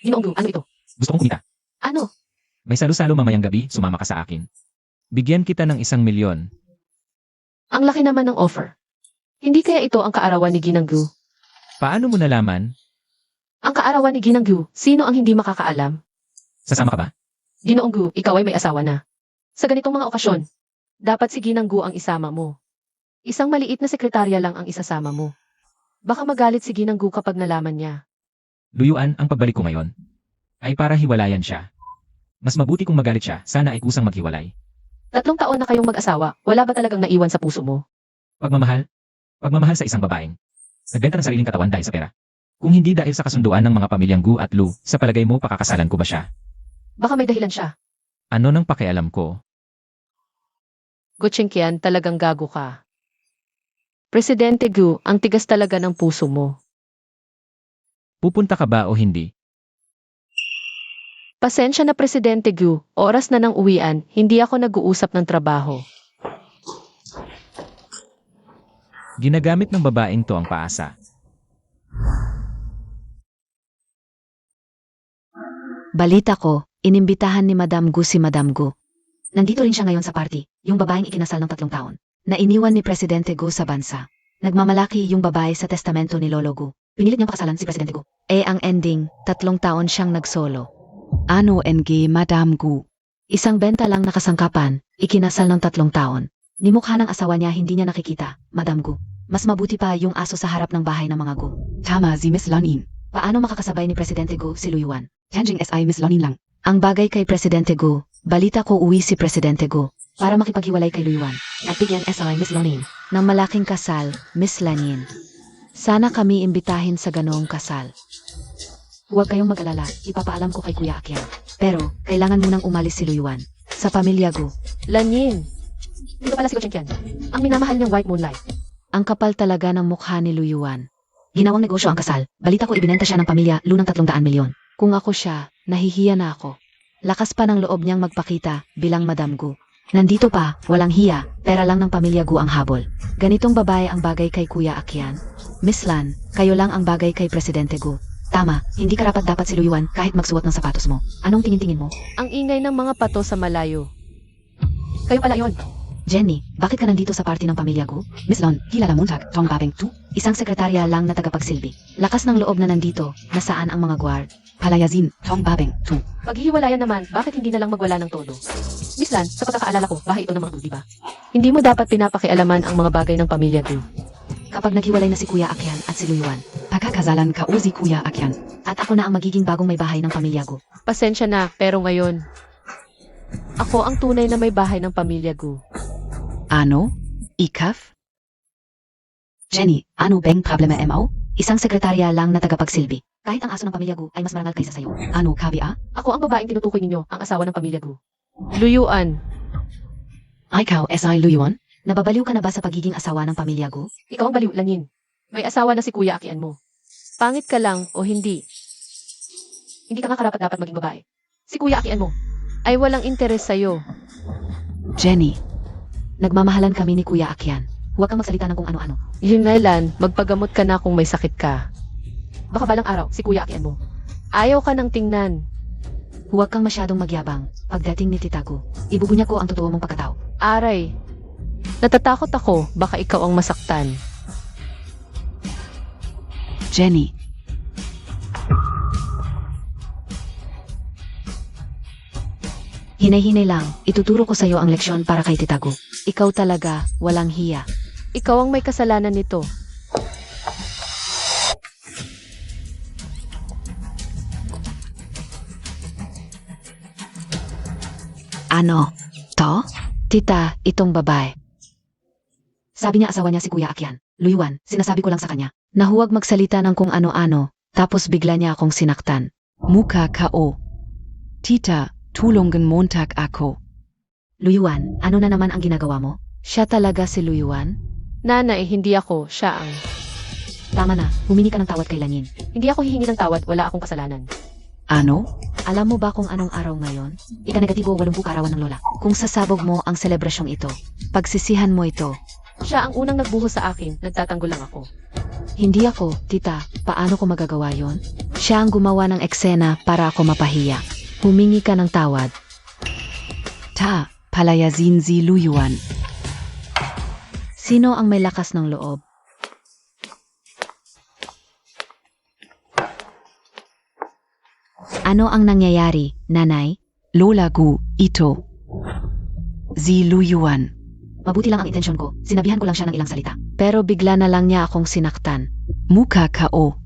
Ginoong Gu, ano ito? Gusto kong kumita. Ano? May salo-salo mamayang gabi, sumama ka sa akin. Bigyan kita ng 1 milyon. Ang laki naman ng offer. Hindi kaya ito ang kaarawan ni Ginang Gu? Paano mo nalaman? Ang kaarawan ni Ginang Gu, sino ang hindi makakaalam? Sasama ka ba? Ginoong Gu, ikaw ay may asawa na. Sa ganitong mga okasyon, dapat si Ginang Gu ang isama mo. Isang maliit na sekretarya lang ang isasama mo. Baka magalit si Ginang Gu kapag nalaman niya. Luyuan ang pagbalik ko ngayon. ay para hiwalayan siya. Mas mabuti kung magalit siya, sana ay kusang maghiwalay. 3 taon na kayong mag-asawa, wala ba talagang naiwan sa puso mo? Pagmamahal? Pagmamahal sa isang babaeng. Nagbenta ng sariling katawan dahil sa pera. Kung hindi dahil sa kasunduan ng mga pamilyang Gu at Lu, sa palagay mo pakakasalan ko ba siya? Baka may dahilan siya. Ano nang pakialam ko? Go Chenkian, talagang gago ka. Presidente Gu, ang tigas talaga ng puso mo. Pupunta ka ba o hindi? Pasensya na Presidente Gu, oras na ng uwian, hindi ako nag-uusap ng trabaho. Ginagamit ng babaeng to ang paasa. Balita ko, inimbitahan ni Madam Gu si Madam Gu. Nandito rin siya ngayon sa party, yung babaeng ikinasal ng 3 taon, na iniwan ni Presidente Gu sa bansa. Nagmamalaki yung babae sa testamento ni Lolo Gu. Pinilit niyang pakasalan si Presidente Gu. Ang ending, 3 taon siyang nagsolo. Ano NG Madame Gu. Isang benta lang na kasangkapan, ikinasal ng 3 taon. Ni mukha ng asawa niya hindi niya nakikita, Madam Gu. Mas mabuti pa yung aso sa harap ng bahay ng mga Gu. Tama si Miss Lonin. Paano makakasabay ni Presidente Gu si Luyuan? Tanjing SI Miss Lonin lang. Ang bagay kay Presidente Gu, balita ko uwi si Presidente Gu para makipaghiwalay kay Luyuan at bigyan SI Miss Lonin ng malaking kasal, Miss Lanin. Sana kami imbitahin sa ganoong kasal. Huwag kayong mag-alala, ipapaalam ko kay Kuya Akian. Pero, kailangan munang umalis si Luyuan sa pamilya Gu. Lanyin. Dito pala si Go Chenkian. Ang minamahal niyang White Moonlight. Ang kapal talaga ng mukha ni Luyuan. Ginawang negosyo ang kasal. Balita ko ibinenta siya ng pamilya Lu ng 300 milyon. Kung ako siya, nahihiya na ako. Lakas pa ng loob niyang magpakita bilang Madam Gu. Nandito pa, walang hiya, pera lang ng pamilya Gu ang habol. Ganitong babae ang bagay kay Kuya Akian. Miss Lan, kayo lang ang bagay kay Presidente Gu. Tama, hindi karapat dapat si Luyuan kahit magsuot ng sapatos mo. Anong tingin-tingin mo? Ang ingay ng mga pato sa malayo. Kayo pala yon. Jenny, bakit ka nandito sa party ng pamilya Gu? Miss Lon, kilala mo Tag Tong Babeng Tu. Isang sekretarya lang na tagapagsilbi. Lakas ng loob na nandito, nasaan ang mga guard? Palayazin Tong Babeng Tu. Paghihiwalayan naman, bakit hindi na lang magwala ng todo? Miss Lan, sa pagkakaalala ko, bahay ito ng mga di ba? Hindi mo dapat pinapakialaman ang mga bagay ng pamilya Gu. Kapag naghiwalay na si Kuya Akian at si Luyuan, Pagkakazalan ka o si Kuya Akian. at ako na ang magiging bagong may bahay ng pamilya Gu. Pasensya na, pero ngayon, ako ang tunay na may bahay ng pamilya Gu. Ano? Ikaf? Jenny, ano bang problema mo? Isang sekretarya lang na tagapagsilbi. Kahit ang aso ng pamilya Gu ay mas marangal kaysa sayo. Ano kabia? Ako ang babaeng tinutukoy ninyo, ang asawa ng pamilya Gu. Luyuan, Ikaw SI Luyuan? Nababaliw ka na ba sa pagiging asawa ng pamilya Gu? ikaw ang baliw, Lanyin. May asawa na si Kuya Akian mo. Pangit ka lang o hindi. Hindi ka nga karapat dapat maging babae. Si Kuya Akian mo ay walang interes sa'yo. Jenny. Nagmamahalan kami ni Kuya Akian. Huwag kang magsalita ng kung ano-ano. Yun na Lan, magpagamot ka na kung may sakit ka. Baka balang araw, si Kuya Akian mo. Ayaw ka nang tingnan. Huwag kang masyadong magyabang. Pagdating ni Tita Gu, ibubunya ko ang totoo mong pagkatao. Aray, natatakot ako, baka ikaw ang masaktan. Jenny. Hinay-hinay lang, ituturo ko sa'yo ang leksyon para kay Tita Gu. Ikaw talaga, walang hiya. Ikaw ang may kasalanan nito. Ano? To? Tita, itong babae. Sabi niya asawa niya si Kuya Akian. Luyuan, sinasabi ko lang sa kanya na huwag magsalita ng kung ano-ano, tapos bigla niya akong sinaktan. Muka K.O. Tita, tulungan Montag ako. Luyuan, ano na naman ang ginagawa mo? Siya talaga si Luyuan? Nanay, hindi ako, siya ang... Tama na, humingi ka ng tawad kay Lanin. Hindi ako hihingi ng tawad, wala akong kasalanan. Ano? Alam mo ba kung anong araw ngayon? Ika-negatibo 80 kaarawan ng lola. Kung sasabog mo ang selebrasyong ito, pagsisihan mo ito. Siya ang unang nagbuhos sa akin, nagtatanggol lang ako. Hindi ako, tita, paano ko magagawa yon? Siya ang gumawa ng eksena para ako mapahiya. Humingi ka ng tawad. Ta, palayazin si Luyuan. Sino ang may lakas ng loob? Ano ang nangyayari, nanay? Lola Gu, ito. Si Luyuan. Mabuti lang ang intensyon ko. Sinabihan ko lang siya ng ilang salita. Pero bigla na lang niya akong sinaktan. Muka K.O.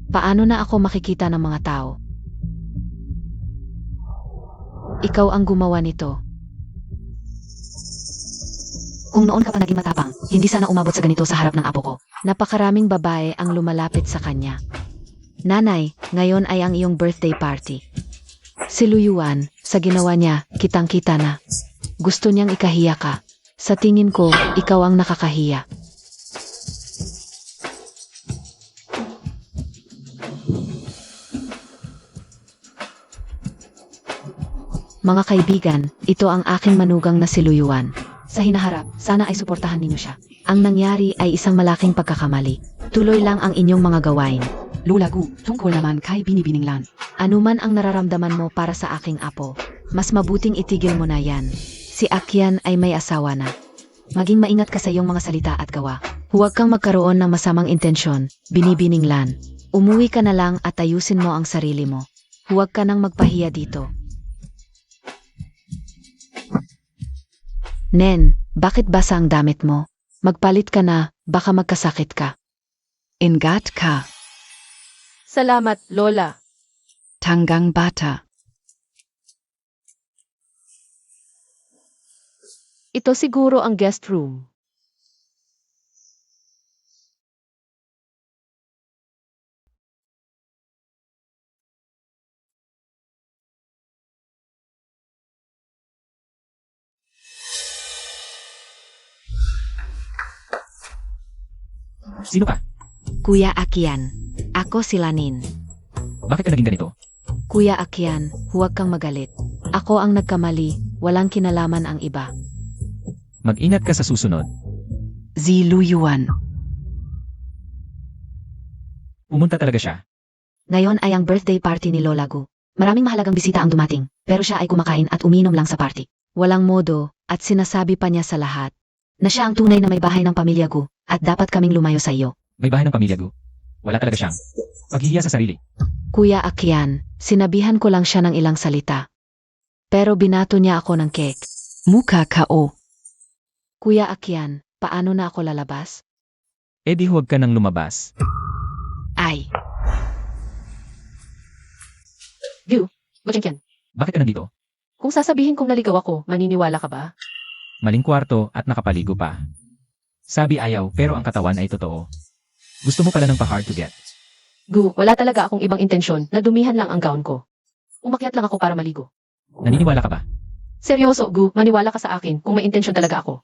Paano na ako makikita ng mga tao? ikaw ang gumawa nito. Kung noon ka pa naging matapang, hindi sana umabot sa ganito sa harap ng apo ko. Napakaraming babae ang lumalapit sa kanya. Nanay, ngayon ay ang iyong birthday party. Si Luyuan, sa ginawa niya, kitang-kita na. Gusto niyang ikahiya ka. Sa tingin ko, ikaw ang nakakahiya. Mga kaibigan, ito ang aking manugang na si Luyuan. Sa hinaharap, sana ay suportahan ninyo siya. Ang nangyari ay isang malaking pagkakamali. Tuloy lang ang inyong mga gawain. Lola Gu, tungkol naman kay Binibining Anuman ang nararamdaman mo para sa aking apo, mas mabuting itigil mo na yan. Si Akian ay may asawa na. Maging maingat ka sa iyong mga salita at gawa. Huwag kang magkaroon ng masamang intensyon, Binibining. Umuwi ka na lang at ayusin mo ang sarili mo. Huwag ka nang magpahiya dito. Nen, bakit basa ang damit mo? Magpalit ka na, baka magkasakit ka. Ingat ka, Salamat, Lola. Tanggang Bata. Ito siguro ang guest room. Sino ka? Kuya Akian, ako si Lanin. Bakit ka naging ganito? Kuya Akian, huwag kang magalit. Ako ang nagkamali, walang kinalaman ang iba. Mag-ingat ka sa susunod. Si Luyuan. Pumunta talaga siya. Ngayon ay ang birthday party ni Lola Gu. Maraming mahalagang bisita ang dumating, pero siya ay kumakain at uminom lang sa party. Walang modo, at sinasabi pa niya sa lahat na siya ang tunay na may bahay ng pamilya Gu, at dapat kaming lumayo sa iyo. May bahay ng pamilya Gu. Wala talaga siyang paghihiya sa sarili. Kuya Akian, sinabihan ko lang siya ng ilang salita. Pero binato niya ako ng cake. Muka Kao. Kuya Akian, paano na ako lalabas? Eh di huwag ka nang lumabas. Ay, Gochenkyan, Bakit ka nandito? kung sasabihin kong naligaw ako, maniniwala ka ba? Maling kwarto at nakapaligo pa. Sabi ayaw pero ang katawan ay totoo. Gusto mo pala ng pa-hard to get. Gu, wala talaga akong ibang intensyon na dumihan lang ang gown ko. Umakyat lang ako para maligo. Naniniwala ka ba? Seryoso, Gu, maniwala ka sa akin kung may intensyon talaga ako.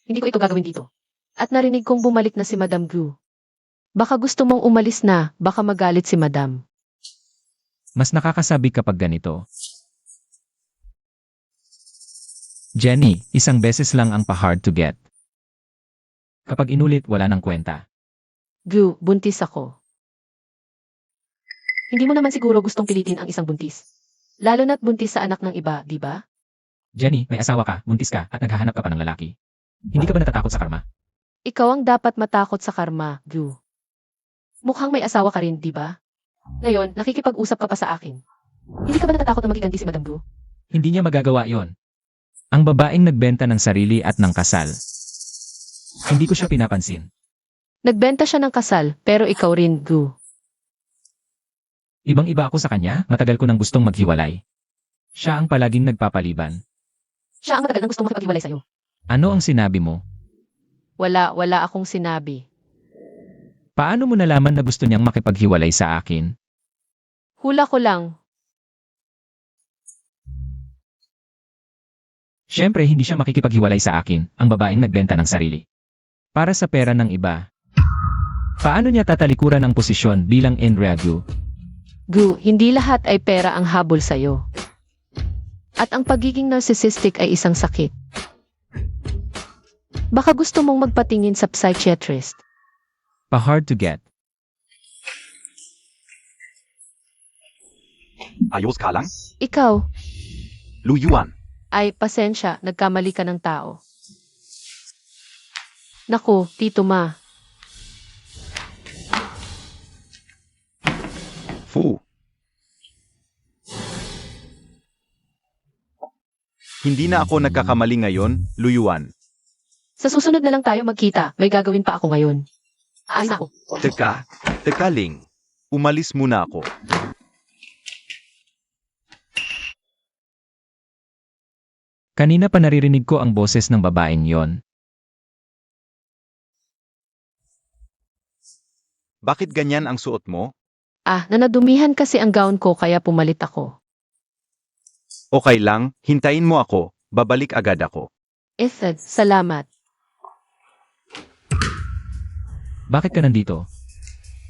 Hindi ko ito gagawin dito. At narinig kong bumalik na si Madam Gu. Baka gusto mong umalis na, baka magalit si Madam. Mas nakakasabi kapag ganito. Jenny, isang beses lang ang pa-hard to get. Kapag inulit, wala nang kwenta. Gu, buntis ako. Hindi mo naman siguro gustong pilitin ang isang buntis. Lalo na't buntis sa anak ng iba, di ba? Jenny, may asawa ka, buntis ka, at naghahanap ka pa ng lalaki. Hindi ka ba natatakot sa karma? Ikaw ang dapat matakot sa karma, Gu. Mukhang may asawa ka rin, di ba? Ngayon, nakikipag-usap ka pa sa akin. Hindi ka ba natatakot na magiganti si Madam Gu? Hindi niya magagawa yon. Ang babaeng nagbenta ng sarili at ng kasal. Hindi ko siya pinapansin. Nagbenta siya ng kasal, pero ikaw rin, Gu. Ibang-iba ako sa kanya, matagal ko nang gustong maghiwalay. Siya ang palaging nagpapaliban. Siya ang matagal nang gustong makipaghiwalay sa'yo. Ano ang sinabi mo? Wala akong sinabi. Paano mo nalaman na gusto niyang makipaghiwalay sa akin? Hula ko lang. Siyempre hindi siya makikipaghiwalay sa akin, ang babaeng nagbenta ng sarili. Para sa pera ng iba. Paano niya tatalikuran ang posisyon bilang Enreagu? Gu, hindi lahat ay pera ang habol sa'yo. At ang pagiging narcissistic ay isang sakit. Baka gusto mong magpatingin sa psychiatrist. Pa-hard to get. Ayos ka lang? Ikaw, Luyuan. ay pasensya, nagkamali ka ng tao. Naku, Tito Ma. Fu. Hindi na ako nagkakamali ngayon, Luyuan. Sa susunod na lang tayo magkita, may gagawin pa ako ngayon. Aalis na ako. Teka Ling. Umalis muna ako. Kanina pa naririnig ko ang boses ng babaeng yon. Bakit ganyan ang suot mo? Nanadumihan kasi ang gown ko kaya pumalit ako. Okay lang, hintayin mo ako, babalik agad ako. Ethan, salamat. Bakit ka nandito?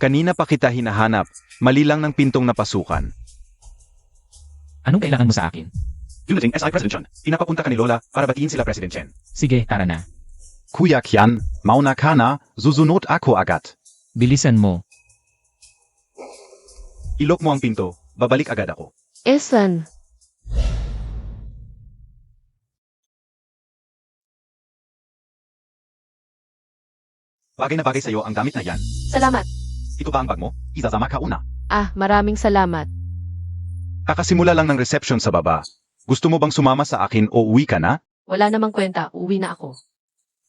Kanina pa kita hinahanap, mali lang ng pintong napasukan. Anong kailangan mo sa akin? Dumating SI President Chen. Pinapapunta ka ni Lola para batiin sila President Chen. Sige, tara na. Kuya Kian, mauna ka na, susunod ako agad. Bilisan mo. Ilok mo ang pinto, babalik agad ako. Ethan, Bagay na bagay sa'yo ang damit na yan. salamat. Ito ba ang bag mo? Isasama ka una. Maraming salamat. Kakasimula lang ng reception sa baba. Gusto mo bang sumama sa akin o uwi ka na? Wala namang kwenta, uwi na ako.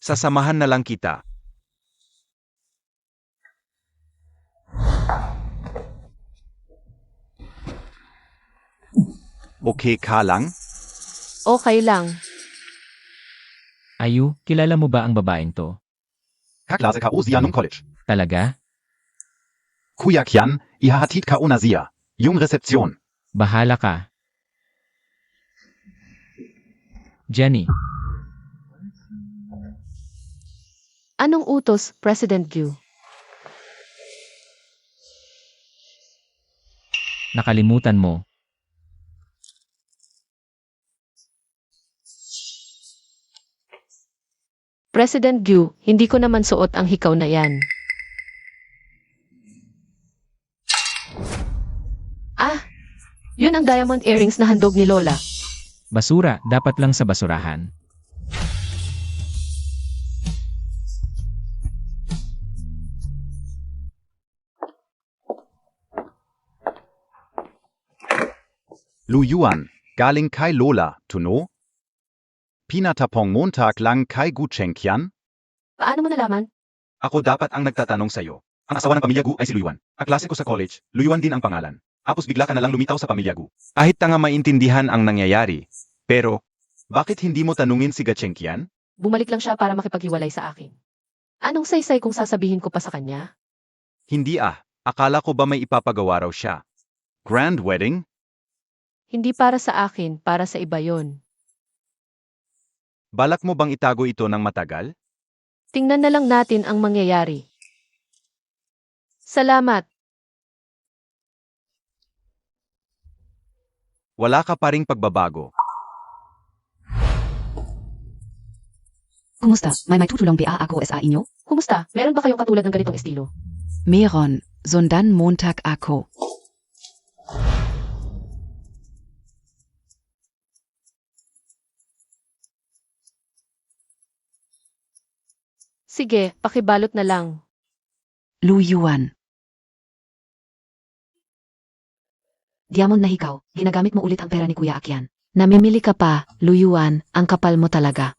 Sasamahan na lang kita. Okay ka lang? Okay lang. Ayu, kilala mo ba ang babaeng to? Kaklase ka o siya nung college. Talaga? Kuya Kian, ihahatid ka una siya. Yung resepsyon. Bahala ka. Jenny, Anong utos, President Gu? nakalimutan mo. President Gu, hindi ko naman suot ang hikaw na yan. Yun ang diamond earrings na handog ni Lola. Basura, dapat lang sa basurahan. Lu Yuan, galing kay Lola, tuno? Pinatapong Montag lang kay Gu Chengqian? Paano mo nalaman? Ako dapat ang nagtatanong sa'yo. Ang asawa ng pamilya Gu ay si Luyuan. Kaklase ko sa college, Luyuan din ang pangalan. Tapos bigla ka na lang lumitaw sa pamilya Gu. Kahit nga maintindihan ang nangyayari. Pero, bakit hindi mo tanungin si Gachengqian? Bumalik lang siya para makipaghiwalay sa akin. Anong saysay kung sasabihin ko pa sa kanya? Hindi akala ko ba may ipapagawa raw siya? Grand wedding? Hindi para sa akin, para sa iba yon. Balak mo bang itago ito ng matagal? Tingnan na lang natin ang mangyayari. Salamat. Wala ka pa ring pagbabago. Kumusta? May tutulong ba ako sa inyo? Kumusta? Meron ba kayong katulad ng ganitong estilo? Meron, sundan Montag ako. Sige, pakibalot na lang. Luyuan. Diamond na hikaw, ginagamit mo ulit ang pera ni Kuya Akian. Namimili ka pa, Luyuan, ang kapal mo talaga.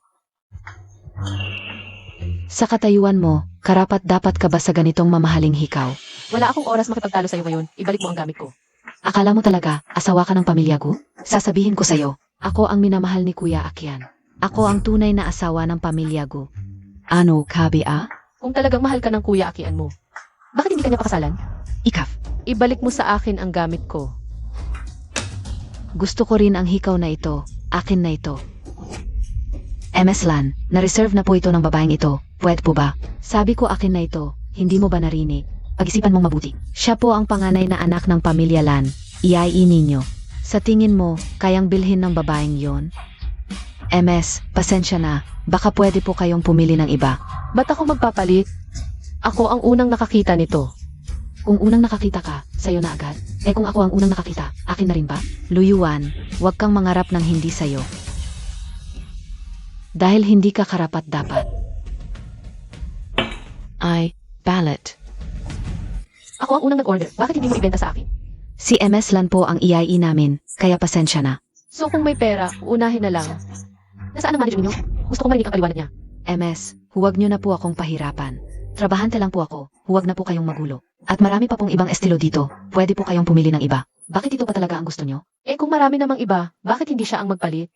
Sa katayuan mo, karapat dapat ka ba sa ganitong mamahaling hikaw? Wala akong oras makipagtalo sa'yo ngayon. Ibalik mo ang gamit ko. Akala mo talaga, asawa ka ng pamilya ko? Sasabihin ko sa'yo, ako ang minamahal ni Kuya Akian. Ako ang tunay na asawa ng pamilya ko. Ano, kabia? Kung talagang mahal ka ng Kuya Akian mo, bakit hindi kanya pakasalan? Ikaf. Ibalik mo sa akin ang gamit ko. Gusto ko rin ang hikaw na ito. Akin na ito. MS Lan, na-reserve na po ito ng babaeng ito. Pwede po ba? Sabi ko akin na ito. Hindi mo ba narinig? Pag-isipan mong mabuti. Siya po ang panganay na anak ng pamilya Lan. Iyain ninyo. Sa tingin mo, kayang bilhin ng babaeng yon? MS, pasensya na. Baka pwede po kayong pumili ng iba. Ba't ako magpapalit? Ako ang unang nakakita nito. Kung unang nakakita ka, sa'yo na agad. Kung ako ang unang nakakita, akin na rin ba? Luyuan, huwag kang mangarap ng hindi sa'yo. Dahil hindi ka karapat dapat. Ballot. Ako ang unang nag-order. Bakit hindi mo ibenta sa akin? Si MS Lan po ang EIE namin, kaya pasensya na. So kung may pera, uunahin na lang. Nasaan ang manager niyo? Gusto ko marinig ang paliwanag niya. MS, huwag niyo na po akong pahirapan. Trabahante lang po ako, huwag na po kayong magulo. At marami pa pong ibang estilo dito, pwede po kayong pumili ng iba. Bakit ito pa talaga ang gusto niyo? Kung marami namang iba, bakit hindi siya ang magpalit?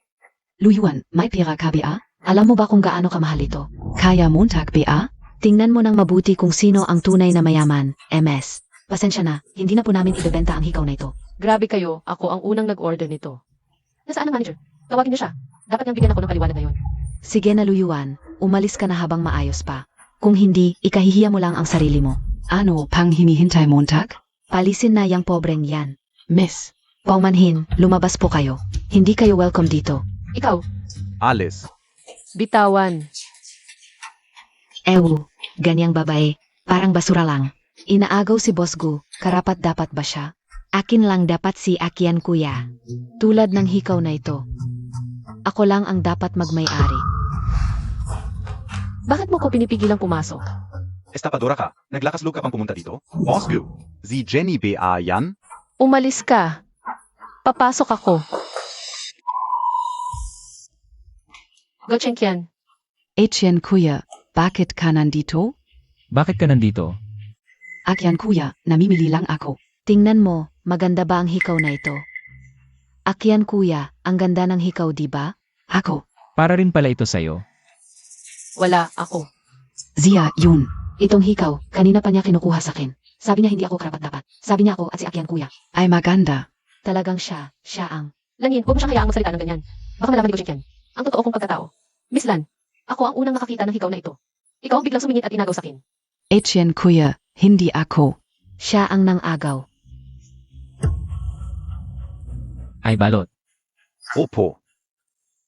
Luyuan, may pera ka ba? Alam mo ba kung gaano kamahal ito? Kaya Montag ba? Tingnan mo ng mabuti kung sino ang tunay na mayaman, MS. Pasensya na, hindi na po namin ibebenta ang hikaw na ito. Grabe kayo, ako ang unang nag-order nito. Nasaan ang manager? Tawagin niyo siya. Dapat niyang bigyan ako ng paliwanag ngayon. Sige na Luyuan, umalis ka na habang maayos pa. Kung hindi, ikahihiya mo lang ang sarili mo. Ano pang hinihintay Montag? Palisin na yang pobreng yan. Miss. Paumanhin, lumabas po kayo. Hindi kayo welcome dito. Ikaw, Alice. bitawan. Ewu, ganyang babae, parang basura lang. Inaagaw si Boss Gu, karapat dapat ba siya? Akin lang dapat si Akian kuya. Tulad ng hikaw na ito. Ako lang ang dapat magmay-ari. Bakit mo ko pinipigilang pumasok? Estapadora ka. Naglakas loob ka pang pumunta dito? Boss Gu. Si Jenny ba yan? Umalis ka. Papasok ako. Go Chenkyan. Etienne Kuya, bakit ka nandito? Bakit ka nandito? Akyan Kuya, namimili lang ako. Tingnan mo, maganda ba ang hikaw na ito? Akian kuya, ang ganda ng hikaw di ba? Ako. Para rin pala ito sa'yo. Wala, ako. Zia, yun. Itong hikaw, kanina pa niya kinukuha sa akin. Sabi niya hindi ako karapat dapat. Sabi niya ako at si Akian kuya. Ay maganda. Talagang siya ang. Langin, huwag mo siyang hayaang magsalita ng ganyan. Baka malaman ni Go Chenkyan. Ang totoo kong pagkatao. Miss Lan, ako ang unang nakakita ng hikaw na ito. Ikaw ang biglang sumingit at inagaw sa akin. Etienne Kuya, hindi ako. Siya ang nang-agaw. Ay balot. Opo.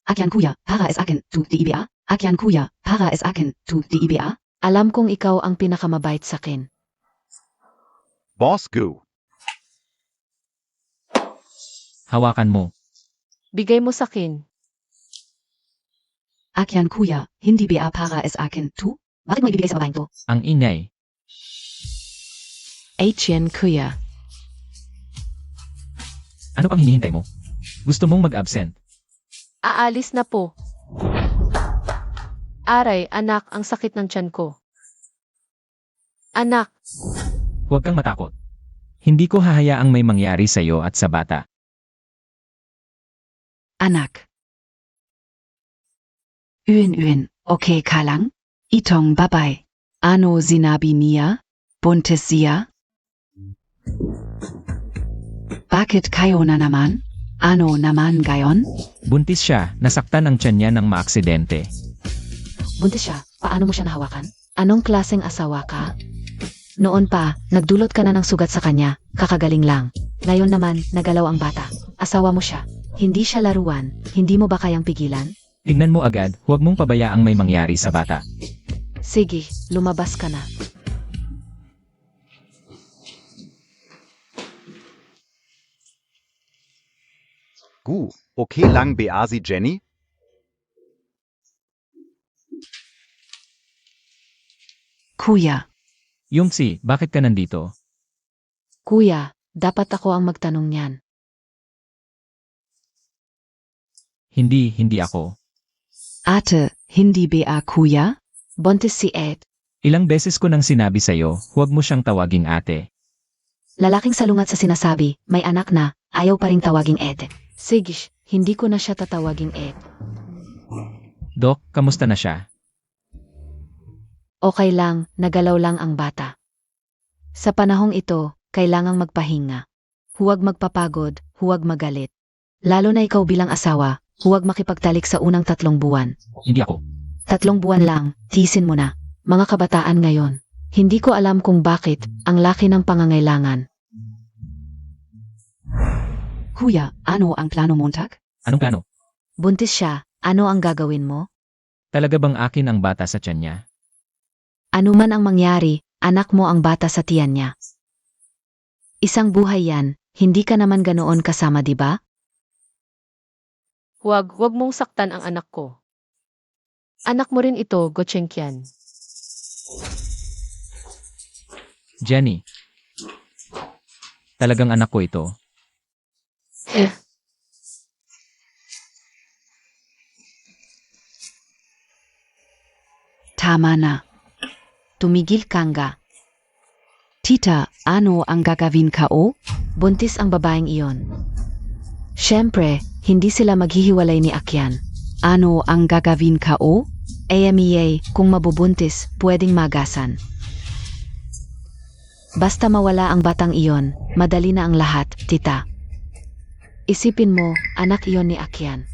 Akyan Kuya, para es akin, tu di iba? Akyan Kuya, para es akin, tu di iba? Alam kong ikaw ang pinakamabait sa akin. Boss Gu. Hawakan mo. Bigay mo sa akin. Akyan Kuya, hindi ba para es akin, tu? Bakit mo ibibigay sa babaeng to? Ang ingay. Etienne Kuya. Ano pang hinihintay mo? Gusto mong mag-absent? Aalis na po. Aray, anak, ang sakit ng tiyan ko. Anak, Huwag kang matakot. Hindi ko hahayaang may mangyari sa'yo at sa bata. Anak. Uyen, okay ka lang? Itong babay. Ano sinabi niya? Buntis siya? Bakit kayo na naman? Ano naman gayon? Buntis siya, nasaktan ang tiyan niya ng maaksidente. Buntis siya, paano mo siya nahawakan? Anong klaseng asawa ka? Noon pa, nagdulot ka na ng sugat sa kanya, kakagaling lang. Ngayon naman, nagalaw ang bata. Asawa mo siya. Hindi siya laruan, hindi mo ba kayang pigilan? Tingnan mo agad, huwag mong pabayaang may mangyari sa bata. Sige, lumabas ka na. Gu. Okay lang ba si Jenny? Kuya. Yungsi, bakit ka nandito? Kuya, dapat ako ang magtanong niyan. Hindi ako. Ate, hindi ba kuya? Buntis si Ed. Ilang beses ko nang sinabi sa'yo, huwag mo siyang tawaging ate. Lalaking salungat sa sinasabi, may anak na, ayaw pa ring tawaging Ed. Sige, hindi ko na siya tatawaging Ed. Dok, kamusta na siya? Okay lang, nagalaw lang ang bata. Sa panahong ito, kailangang magpahinga. Huwag magpapagod, huwag magalit. Lalo na ikaw bilang asawa, huwag makipagtalik sa unang 3 buwan. Hindi ako. 3 buwan lang, tiisin mo na. Mga kabataan ngayon, hindi ko alam kung bakit, ang laki ng pangangailangan. Kuya, ano ang plano Montag? Anong plano? Buntis siya, ano ang gagawin mo? Talaga bang akin ang bata sa tiyan niya? Ano man ang mangyari, anak mo ang bata sa tiyan niya. Isang buhay yan, hindi ka naman ganoon kasama di ba? huwag mong saktan ang anak ko. Anak mo rin ito, Go Chenkyan. Jenny. Talagang anak ko ito. Tama na. Tumigil kang ga. Tita, ano ang gagawin ko? Buntis ang babaeng iyon. Siyempre, hindi sila maghihiwalay ni Akian. Ano ang gagawin ko? AMEA, kung mabubuntis, pwedeng magasan. Basta mawala ang batang iyon, madali na ang lahat, tita. Isipin mo, anak iyon ni Akyan.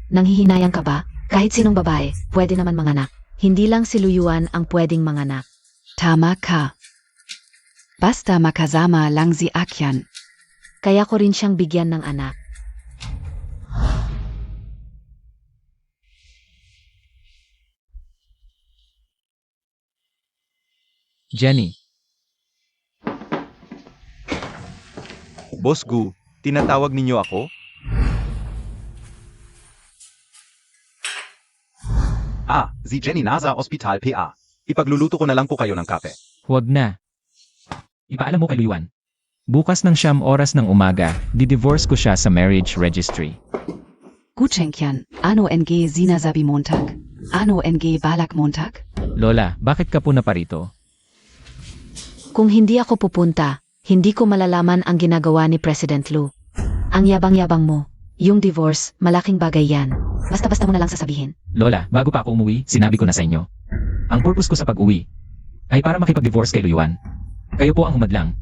Nanghihinayang ka ba? Kahit sinong babae, pwede naman manganak. Hindi lang si Luyuan ang pwedeng manganak. Tama ka. Basta makasama lang si Akyan. Kaya ko rin siyang bigyan ng anak. Jenny, Boss Gu, tinatawag ninyo ako? Si Jenny nasa ospital PA. Ipagluluto ko na lang po kayo ng kape. huwag na. Ipaalam mo kay Luyuan. Bukas ng 9 oras ng umaga, di-divorce ko siya sa marriage registry. Gutschenkyan, ano NG sinasabi Montag? Ano NG balak Montag? Lola, bakit ka po na parito? Kung hindi ako pupunta, hindi ko malalaman ang ginagawa ni President Lu. Ang yabang-yabang mo. Yung divorce, malaking bagay yan. Basta-basta mo na lang sasabihin. Lola, bago pa ako umuwi, sinabi ko na sa inyo. Ang purpose ko sa pag-uwi ay para makipag-divorce kay Luyuan. Kayo po ang humadlang.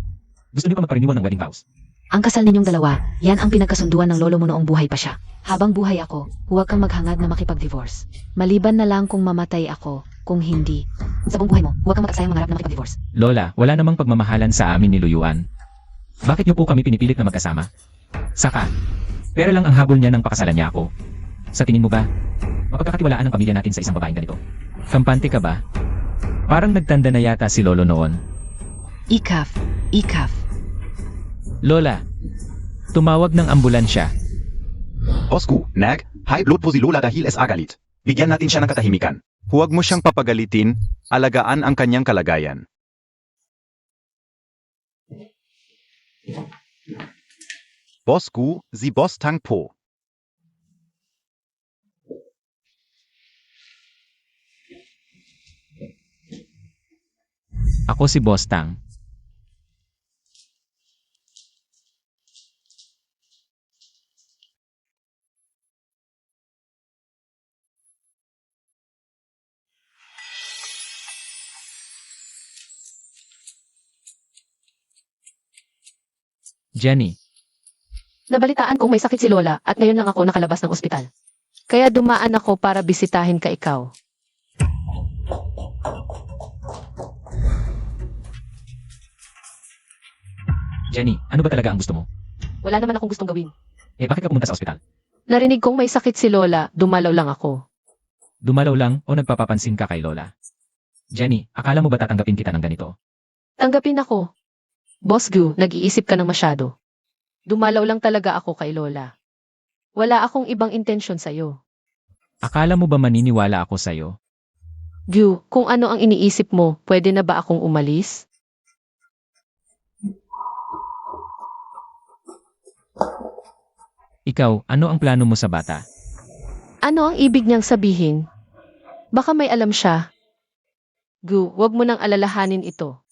Gusto niyo pa magpariniwan ng wedding vows? Ang kasal ninyong dalawa, yan ang pinagkasunduan ng lolo mo noong buhay pa siya. Habang buhay ako, huwag kang maghangad na makipag-divorce. Maliban na lang kung mamatay ako, kung hindi. Sa buong buhay mo, huwag kang mag-aksayang mangarap na makipag-divorce. Lola, wala namang pagmamahalan sa amin ni Luyuan. Bakit niyo po kami pinipilit na magkasama? Saka, pera lang ang habol niya nang pakasalan niya ako. Sa tingin mo ba, mapagkakatiwalaan ang pamilya natin sa isang babaeng ganito? Kampante ka ba? Parang nagtanda na yata si Lolo noon. Ikaf. Lola, tumawag ng ambulansya. Boss Gu, high blood po si Lola dahil galit. Bigyan natin siya ng katahimikan. Huwag mo siyang papagalitin, alagaan ang kanyang kalagayan. Boss Gu, si Boss Tang po. Ako si Boss Tang. Jenny, Nabalitaan kong may sakit si Lola at ngayon lang ako nakalabas ng ospital. Kaya dumaan ako para bisitahin ka ikaw. Jenny, ano ba talaga ang gusto mo? Wala naman akong gustong gawin. Bakit ka pumunta sa ospital? Narinig kong may sakit si Lola, dumalaw lang ako. Dumalaw lang o nagpapapansin ka kay Lola? Jenny, akala mo ba tatanggapin kita ng ganito? Tanggapin ako. Boss Gu, nag-iisip ka ng masyado. Dumalaw lang talaga ako kay Lola. Wala akong ibang intensyon sa'yo. Akala mo ba maniniwala ako sa'yo? Gu, kung ano ang iniisip mo, pwede na ba akong umalis? Ikaw, ano ang plano mo sa bata? Ano ang ibig niyang sabihin? Baka may alam siya. Gu, wag mo nang alalahanin ito.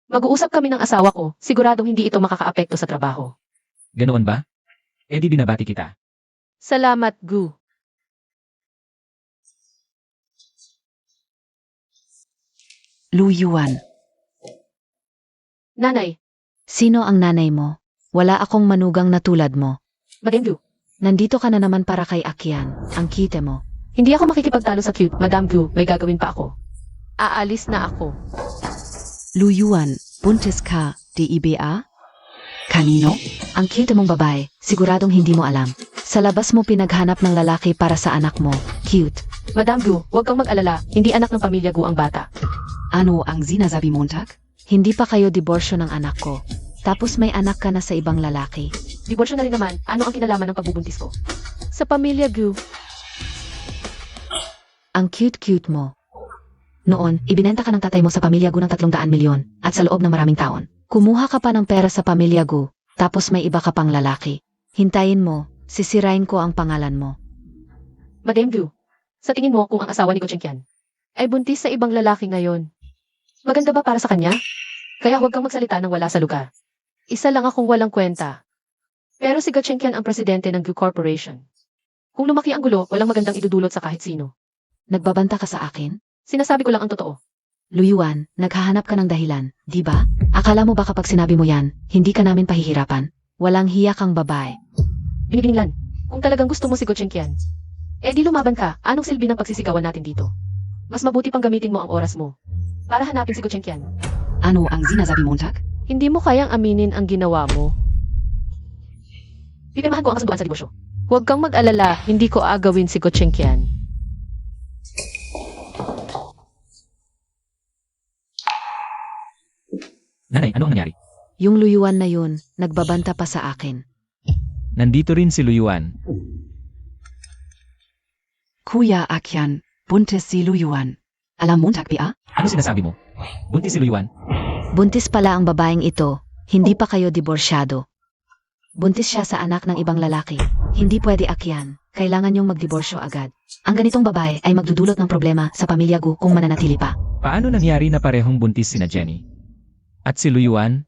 Mag-uusap kami ng asawa ko, siguradong hindi ito makakaapekto sa trabaho. Ganoon ba? Di binabati kita. Salamat, Gu. Luyuan. Nanay, Sino ang nanay mo? Wala akong manugang na tulad mo. Madam Gu. Nandito ka na naman para kay Akyan, ang cute mo. Hindi ako makikipagtalo sa cute, Madam Gu, may gagawin pa ako. Aalis na ako. Luyuan, buntis ka, DIBA? Kanino? Ang cute mong babae, siguradong hindi mo alam. Sa labas mo pinaghanap ng lalaki para sa anak mo. Cute. Madam Gu, huwag kang mag-alala, hindi anak ng pamilya Gu ang bata. Ano ang sinasabi Montag? Hindi pa kayo diborsyo ng anak ko. Tapos may anak ka na sa ibang lalaki. Diborsyo na rin naman, ano ang kinalaman ng pagbubuntis ko? Sa pamilya Gu, Ang cute-cute mo. Noon, ibinenta ka ng tatay mo sa pamilya Gu ng 300 milyon at sa loob ng maraming taon. Kumuha ka pa ng pera sa pamilya Gu, tapos may iba ka pang lalaki. Hintayin mo, sisirain ko ang pangalan mo. Madam Gu, sa tingin mo kung ang asawa ni Gochenkyan ay buntis sa ibang lalaki ngayon, maganda ba para sa kanya? Kaya huwag kang magsalita ng wala sa lugar. Isa lang akong walang kwenta. Pero si Gochenkyan ang presidente ng Gu Corporation. Kung lumaki ang gulo, walang magandang idudulot sa kahit sino. Nagbabanta ka sa akin? Sinasabi ko lang ang totoo. Luyuan, naghahanap ka ng dahilan, di ba? Akala mo ba kapag sinabi mo yan, hindi ka namin pahihirapan? Walang hiya kang babae. Binibiniglan. Kung talagang gusto mo si Go Chenkian, di lumaban ka. Anong silbi ng pagsisigawan natin dito? Mas mabuti pang gamitin mo ang oras mo para hanapin si Go Chenkian. Ano ang sinasabi mo, Tak? Hindi mo kayang aminin ang ginawa mo. Pipirmahan ko ang kasunduan sa negosyo. Huwag kang mag-alala, hindi ko agawin si Go Chenkian. Nanay, ano ang nangyari? Yung luyuan na yun, nagbabanta pa sa akin. Nandito rin si Luyuan. Kuya Akyan, buntis si Luyuan. Alam mo, Tak, Pia? Ano sinasabi mo? Buntis si Luyuan? Buntis pala ang babaeng ito, hindi pa kayo diborsyado. Buntis siya sa anak ng ibang lalaki. Hindi pwede akyan, kailangan yung magdiborsyo agad. Ang ganitong babae ay magdudulot ng problema sa pamilya Gu kung mananatili pa. Paano nangyari na parehong buntis sina Jenny? At si Luyuan?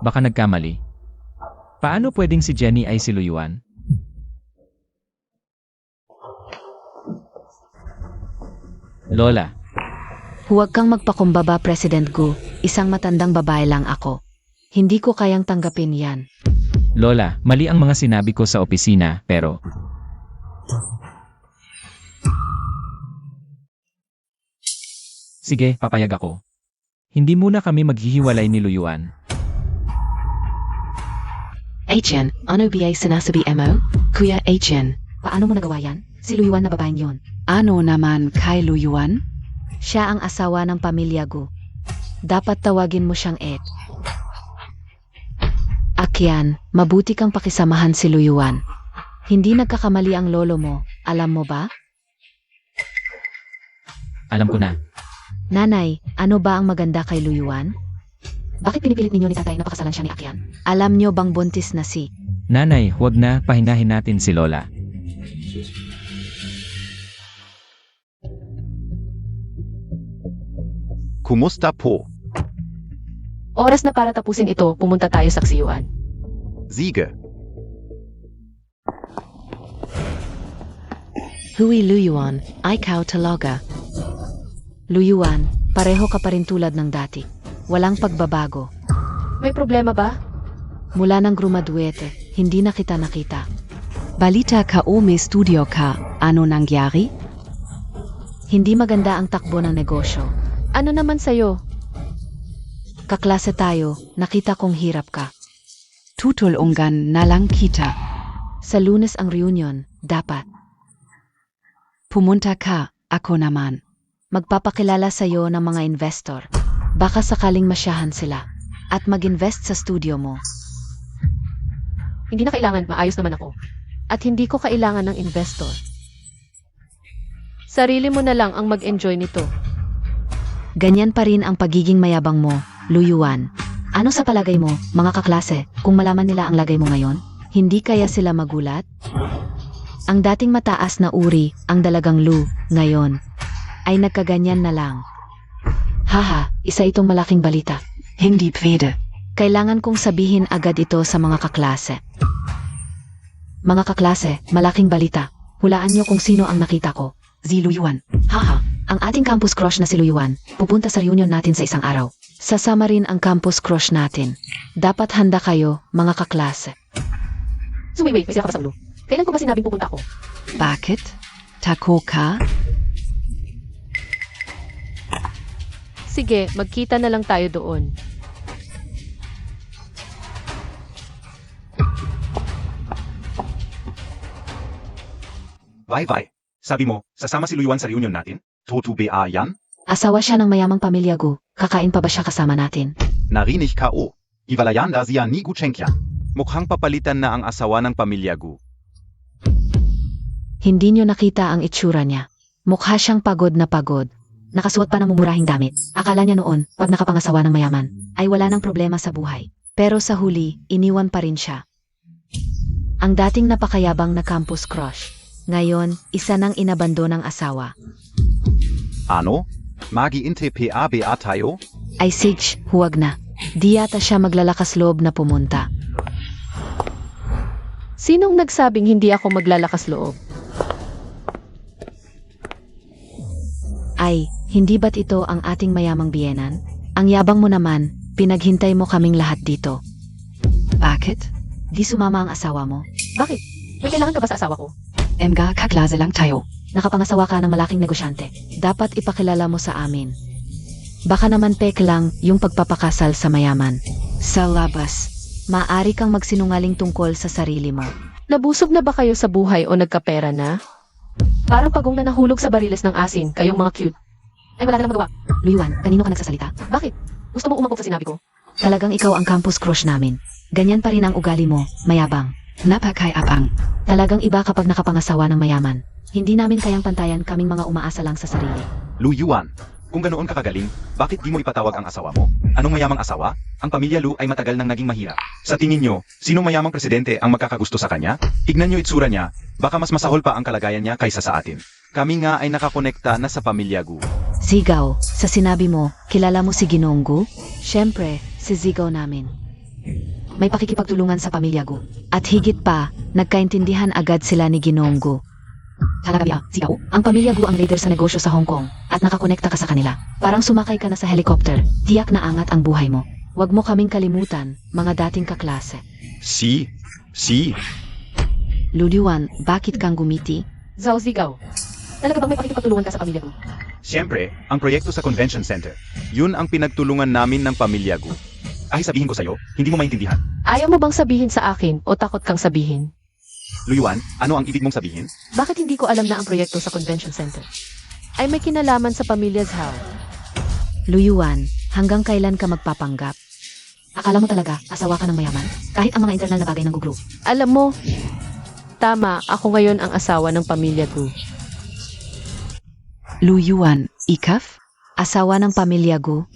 Baka nagkamali. Paano pwedeng si Jenny ay si Luyuan? Lola, Huwag kang magpakumbaba, President Gu. Isang matandang babae lang ako. Hindi ko kayang tanggapin yan. Lola, mali ang mga sinabi ko sa opisina, pero... Sige, papayag ako. Hindi muna kami maghihiwalay ni Luyuan. Chen, ano ba ay sinasabi mo? Kuya Chen, paano mo nagawa yan? Si Luyuan na babaeng yon. Ano naman kay Luyuan? Siya ang asawa ng pamilya Gu. Dapat tawagin mo siyang Ed. Akyan, mabuti kang pakisamahan si Luyuan. Hindi nagkakamali ang lolo mo, alam mo ba? Alam ko na. Nanay, ano ba ang maganda kay Luyuan? Bakit pinipilit ninyo ni tatay na pakasalan siya ni Akyan? Alam nyo bang buntis na si... Nanay, huwag na, pahinahin natin si Lola. Kumusta po? Oras na para tapusin ito, pumunta tayo sa ksiyuan. Sige. Hui Luyuan, ikaw talaga. Luyuan, pareho ka pa rin tulad ng dati. Walang pagbabago. May problema ba? Mula nang grumaduete, hindi na kita nakita. Balita ka o may studio ka, ano nangyari? Hindi maganda ang takbo ng negosyo. Ano naman sa'yo? Kaklase tayo, nakita kong hirap ka. Tutulungan na lang kita. Sa Lunes ang reunion, dapat. Pumunta ka, ako naman. Magpapakilala sa'yo ng mga investor. Baka sakaling masyahan sila. At mag-invest sa studio mo. Hindi na kailangan, maayos naman ako. At hindi ko kailangan ng investor. Sarili mo na lang ang mag-enjoy nito. Ganyan pa rin ang pagiging mayabang mo, Luyuan. Ano sa palagay mo, mga kaklase, kung malaman nila ang lagay mo ngayon? Hindi kaya sila magulat? Ang dating mataas na uri, ang dalagang Lu, ngayon, ay nagkaganyan na lang. Haha, isa itong malaking balita. Hindi pwede. Kailangan kong sabihin agad ito sa mga kaklase. Mga kaklase, malaking balita. Hulaan niyo kung sino ang nakita ko. Si Luyuan. Haha, ang ating campus crush na si Luyuan, pupunta sa reunion natin sa isang araw. Sasama rin ang campus crush natin. Dapat handa kayo, mga kaklase. So wait, may sila ka pa sa ulo. Kailan ko ba sinabing pupunta ako? Bakit? Tako ka? Sige, magkita na lang tayo doon. Bye-bye. Sabi mo, sasama si Luyuan sa reunion natin? Totoo ba yan? Asawa siya ng mayamang pamilya Gu. Kakain pa ba siya kasama natin? Narinig ka o. Iwalayan da siya ni Gu Chenkian. Mukhang papalitan na ang asawa ng pamilya Gu. Hindi niyo nakita ang itsura niya. Mukha siyang pagod na pagod. Nakasuot pa ng mumurahing damit. Akala niya noon, pag nakapangasawa ng mayaman, ay wala nang problema sa buhay. Pero sa huli, iniwan pa rin siya. Ang dating napakayabang na campus crush. Ngayon, isa nang inabandon ng asawa. Ano? Mag-iinte PABA tayo? Ay Sige, huwag na. Di yata siya maglalakas loob na pumunta. Sinong nagsabing hindi ako maglalakas loob? Ay, hindi ba't ito ang ating mayamang biyenan? Ang yabang mo naman, pinaghintay mo kaming lahat dito. Bakit? Di sumama ang asawa mo. Bakit? May kailangan ka ba sa asawa ko? Mga kaklase lang tayo. Nakapangasawa ka ng malaking negosyante. Dapat ipakilala mo sa amin. Baka naman pek lang yung pagpapakasal sa mayaman. Sa labas. Maaari kang magsinungaling tungkol sa sarili mo. Nabusog na ba kayo sa buhay o nagkapera na? Parang pagong na nahulog sa bariles ng asin, kayong mga cute. Ay wala na magawa. Luiwan, kanino ka nagsasalita? Bakit? Gusto mo umangkop sa sinabi ko? Talagang ikaw ang campus crush namin. Ganyan pa rin ang ugali mo, mayabang. Napakayabang. Talagang iba kapag nakapangasawa ng mayaman. Hindi namin kayang pantayan kaming mga umaasa lang sa sarili. Lu Yuan, kung ganoon ka kagaling, bakit di mo ipatawag ang asawa mo? Anong mayamang asawa? Ang pamilya Lu ay matagal nang naging mahirap. Sa tingin nyo, sinong mayamang presidente ang magkakagusto sa kanya? Tignan nyo itsura niya, baka mas masahol pa ang kalagayan niya kaysa sa atin. Kami nga ay nakakonekta na sa pamilya Gu. Sigaw, sa sinabi mo, kilala mo si Ginoong Gu? Siyempre, si Zigaw namin. May pakikipagtulungan sa pamilya Gu. At higit pa, nagkaintindihan agad sila ni Ginoong Gu. Talaga Sigaw, ang pamilya Gu ang leader sa negosyo sa Hong Kong at nakakonekta ka sa kanila. Parang sumakay ka na sa helicopter, tiyak na angat ang buhay mo. Huwag mo kaming kalimutan, mga dating kaklase. Si. Luliwan, bakit kang gumiti? Zhao Zigaw. Talaga bang may pakikipagtulungan ka sa pamilya ko? Siyempre, ang proyekto sa convention center. Yun ang pinagtulungan namin ng pamilya Gu. Ay sabihin ko sa'yo, hindi mo maintindihan. Ayaw mo bang sabihin sa akin o takot kang sabihin? Lu Yuan, ano ang ibig mong sabihin? Bakit hindi ko alam na ang proyekto sa convention center ay may kinalaman sa pamilya Zhao? Luyuan, hanggang kailan ka magpapanggap? Akala mo talaga, asawa ka ng mayaman? Kahit ang mga internal na bagay ng guglo. Alam mo, tama, ako ngayon ang asawa ng pamilya ko. Lu Yuan, ikaf? Asawa ng pamilya Gu?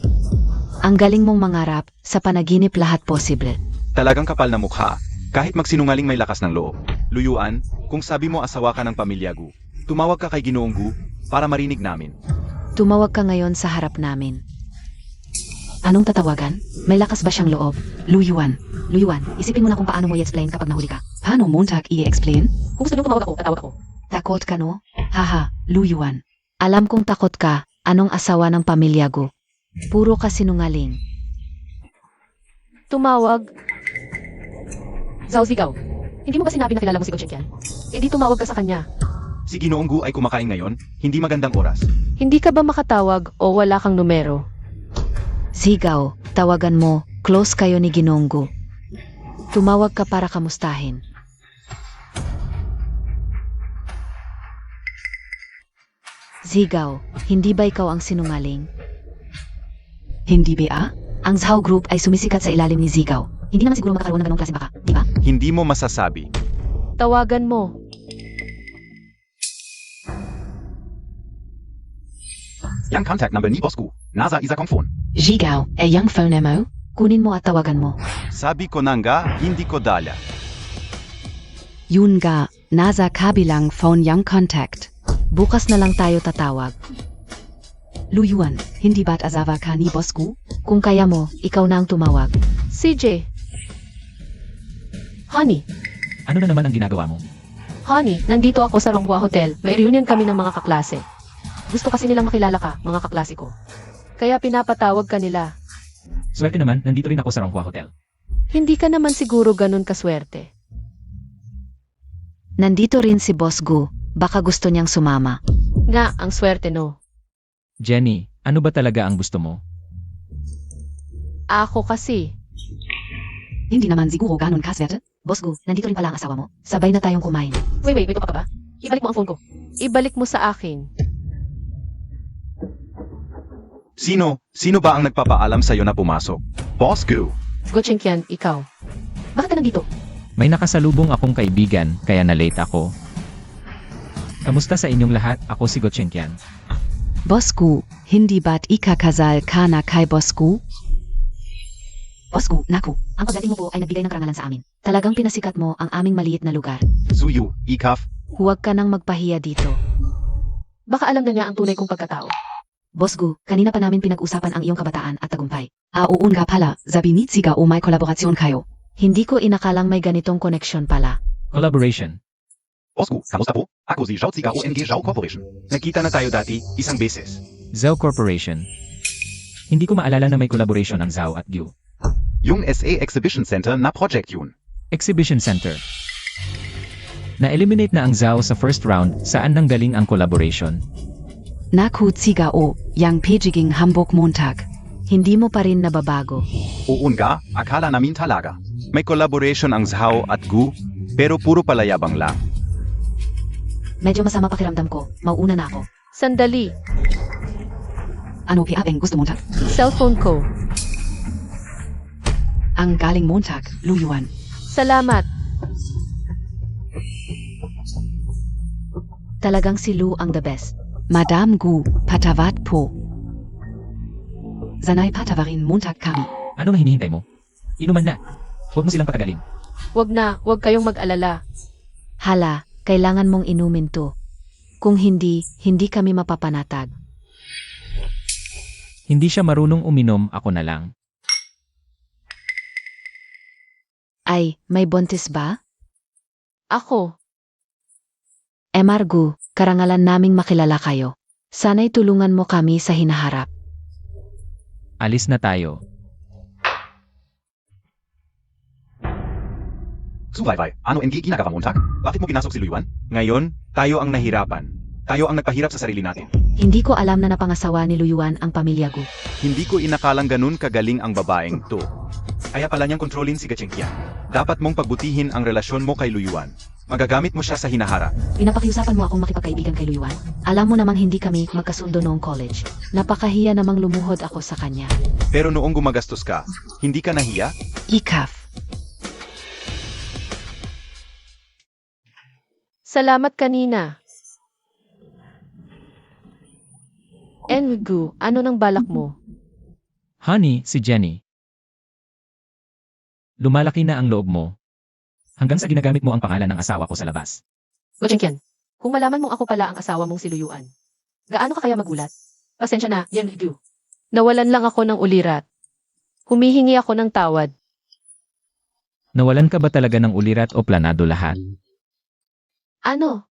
Ang galing mong mangarap, sa panaginip lahat posible. Talagang kapal na mukha. Kahit magsinungaling may lakas ng loob. Lu Yuan, kung sabi mo asawa ka ng pamilya Gu, tumawag ka kay Ginoong Gu para marinig namin. Tumawag ka ngayon sa harap namin. Anong tatawagan? May lakas ba siyang loob? Lu Yuan. Luyuan, isipin mo na kung paano mo i-explain kapag nahuli ka. Paano Montag i-explain? Kung gusto niyo tumawag ako, tatawag ako. Takot ka no? Haha, Lu Yuan. Alam kong takot ka, anong asawa ng pamilya Gu? Puro ka sinungaling. Tumawag. Zhao Zigaw, hindi mo ba sinabi na kilala mo si Go Chenkian? Eh di tumawag ka sa kanya. Si Ginoong Gu ay kumakain ngayon, hindi magandang oras. Hindi ka ba makatawag o wala kang numero? Sigaw, tawagan mo, close kayo ni Ginoong Gu. Tumawag ka para kamustahin. Sigaw, hindi ba ikaw ang sinungaling? Hindi ba? Ang Zhao Group ay sumisikat sa ilalim ni Zigaw. Hindi naman siguro makakaroon ng ganong klaseng baka, di ba? Hindi mo masasabi. Tawagan mo. Yang contact number ni Boss Gu, nasa isa kong phone. Jigaw, yung phone mo? Kunin mo at tawagan mo. Sabi ko na nga, hindi ko dala. Yun nga, nasa kabilang phone yung contact. Bukas na lang tayo tatawag. Lu Yuan, hindi ba't asawa ka ni Boss Gu? Kung kaya mo, ikaw na ang tumawag. CJ. Honey, Ano na naman ang ginagawa mo? honey, nandito ako sa Ronghua Hotel. May reunion kami ng mga kaklase. Gusto kasi nilang makilala ka, mga kaklase ko. Kaya pinapatawag ka nila. Swerte naman, nandito rin ako sa Ronghua Hotel. Hindi ka naman siguro ganun kaswerte. Nandito rin si Boss Gu. Baka gusto niyang sumama. Nga, ang swerte no. Jenny, ano ba talaga ang gusto mo? Ako kasi. Hindi naman siguro ganun kaswerte. Boss Gu, nandito rin pala ang asawa mo. Sabay na tayong kumain. Wait, may pa ka ba? Ibalik mo ang phone ko. Ibalik mo sa akin. Sino ba ang nagpapaalam sa'yo na pumasok? Boss Gu. Go Chenkian, ikaw. Bakit ka nandito? May nakasalubong akong kaibigan, kaya na-late ako. Kamusta sa inyong lahat? Ako si Go Chenkian. Boss Gu, hindi ba't ikakasal ka na kay Boss Gu? Boss Gu, naku, Ang pagdating mo po ay nagbigay ng karangalan sa amin. Talagang pinasikat mo ang aming maliit na lugar. Suyu, ikaf, Huwag ka nang magpahiya dito. Baka alam na niya ang tunay kong pagkatao. Boss Gu, kanina pa namin pinag-usapan ang iyong kabataan at tagumpay. Oo nga pala, zabinitsiga o may kolaborasyon kayo. Hindi ko inakalang may ganitong koneksyon pala. Collaboration. Osku, kamusta po? Ako si Zhao Ziga ONG Zhao Corporation. nakita na tayo dati isang beses. Zhao Corporation. Hindi ko maalala na may collaboration ang Zhao at Gyu. Yung SA Exhibition Center na project yun. Exhibition Center. Na-eliminate na ang Zhao sa first round, saan nanggaling ang collaboration? Naku tsiga o, yang pejiging Hamburg Montag. Hindi mo pa rin nababago. Oo nga, akala namin talaga. May collaboration ang Zhao at Gu, pero puro palayabang lang. Medyo masama pakiramdam ko. Mauuna na ako. Sandali. Ano PAeng gusto Montag? Cellphone ko. Ang galing Montag, Luyuan. Salamat. Talagang si Lu ang the best. Madame Gu, patavat po. Zanay patavarin Montag kami. Anong hinihintay mo? Inuman na. Huwag mo silang patagalin. Huwag kayong mag-alala. Hala, kailangan mong inumin to. Kung hindi, hindi kami mapapanatag. Hindi siya marunong uminom, ako na lang. Ay, may buntis ba? Ako. Margu, karangalan naming makilala kayo. Sana'y tulungan mo kami sa hinaharap. Alis na tayo. Suwaybay, ano NG ginagawa Montag? Bakit mo pinasok si Luyuan? Ngayon, tayo ang nahirapan. Tayo ang nagpahirap sa sarili natin. Hindi ko alam na napangasawa ni Luyuan ang pamilya Gu. Hindi ko inakalang ganun kagaling ang babaeng to. Kaya pala niyang kontrolin si Gachengkian. Dapat mong pagbutihin ang relasyon mo kay Luyuan. Magagamit mo siya sa hinaharap. Pinapakiusapan mo akong makipagkaibigan kay Luyuan? Alam mo namang hindi kami magkasundo noong college. Napakahiya namang lumuhod ako sa kanya. Pero noong gumagastos ka, hindi ka nahiya? Ikaf. Salamat kanina. Engu, ano nang balak mo? Honey, si Jenny. Lumalaki na ang loob mo. Hanggang sa ginagamit mo ang pangalan ng asawa ko sa labas. Gochenkyan, kung malaman mong ako pala ang asawa mong si Luyuan, gaano ka kaya magulat? Pasensya na, Yengu. Nawalan lang ako ng ulirat. Humihingi ako ng tawad. Nawalan ka ba talaga ng ulirat o planado lahat? Ano?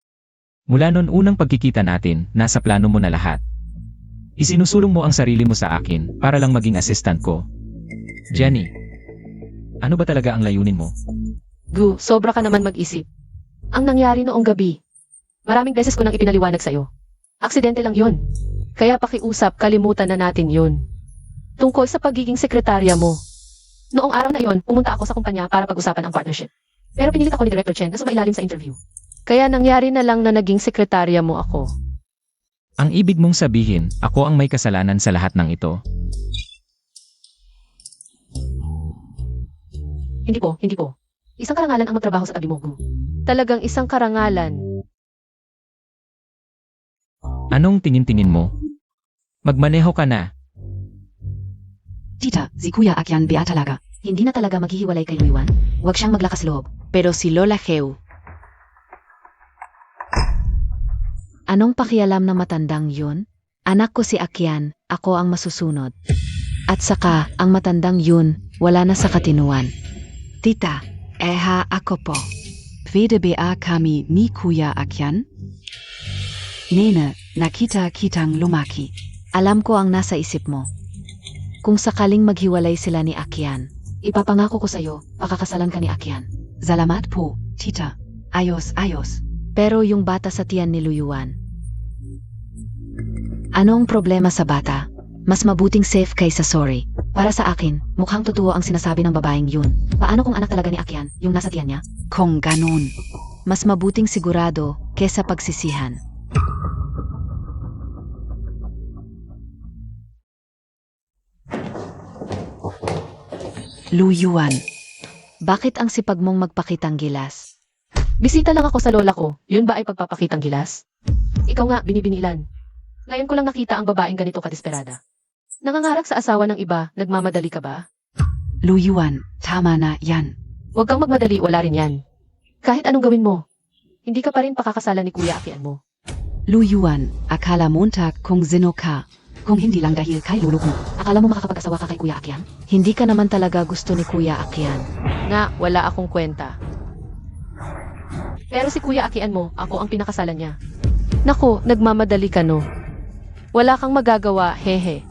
Mula noon unang pagkikita natin, nasa plano mo na lahat. Isinusulong mo ang sarili mo sa akin para lang maging assistant ko. Jenny, ano ba talaga ang layunin mo? Gu, sobra ka naman mag-isip. Ang nangyari noong gabi, maraming beses ko nang ipinaliwanag sa'yo. Aksidente lang yun. Kaya pakiusap, kalimutan na natin yun. Tungkol sa pagiging sekretarya mo. Noong araw na yon, pumunta ako sa kumpanya para pag-usapan ang partnership. Pero pinilit ako ni Director Chen na sumailalim sa interview. Kaya nangyari na lang na naging sekretarya mo ako. Ang ibig mong sabihin, ako ang may kasalanan sa lahat ng ito. Hindi po. Isang karangalan ang magtrabaho sa tabi mo, Gu. Talagang isang karangalan. Anong tingin-tingin mo? Magmaneho ka na. Tita, si Kuya Akyan Bea talaga. Hindi na talaga maghihiwalay kay Luyuan? Huwag siyang maglakas loob. Pero si Lola Heu, Anong pakialam na matandang yun? Anak ko si Akyan, ako ang masusunod. At saka, ang matandang yun, wala na sa katinuan. Tita, ako po. Pwede ba kami ni Kuya Akyan? Nene, nakita kitang lumaki. Alam ko ang nasa isip mo. Kung sakaling maghiwalay sila ni Akyan, ipapangako ko sa'yo, pakakasalan ka ni Akyan. Salamat po, tita. Ayos. Pero yung bata sa tiyan ni Luyuan. Anong problema sa bata? Mas mabuting safe kaysa sorry. Para sa akin, mukhang totoo ang sinasabi ng babaeng yun. Paano kung anak talaga ni Akyan, yung nasa tiyan niya? Kung ganun. Mas mabuting sigurado kesa pagsisihan. Luyuan. Bakit ang sipag mong magpakitang gilas? bisita lang ako sa lola ko. Yun ba ay pagpapakitang gilas? Ikaw nga, binibinilan. Ngayon ko lang nakita ang babaeng ganito kadesperada. Nangangarap sa asawa ng iba, nagmamadali ka ba? Lu Yuan, tama na yan. Huwag kang magmadali, wala rin yan. Kahit anong gawin mo, hindi ka pa rin pakakasalan ni Kuya Akian mo. Lu Yuan, akala montag kung sino ka. Kung hindi lang dahil kay lulok mo. Akala mo makakapag-asawa ka kay Kuya Akian? Hindi ka naman talaga gusto ni Kuya Akian. Na wala akong kwenta. Pero si Kuya Akian mo, ako ang pinakasalan niya. Naku, nagmamadali ka no. Wala kang magagawa, hehe.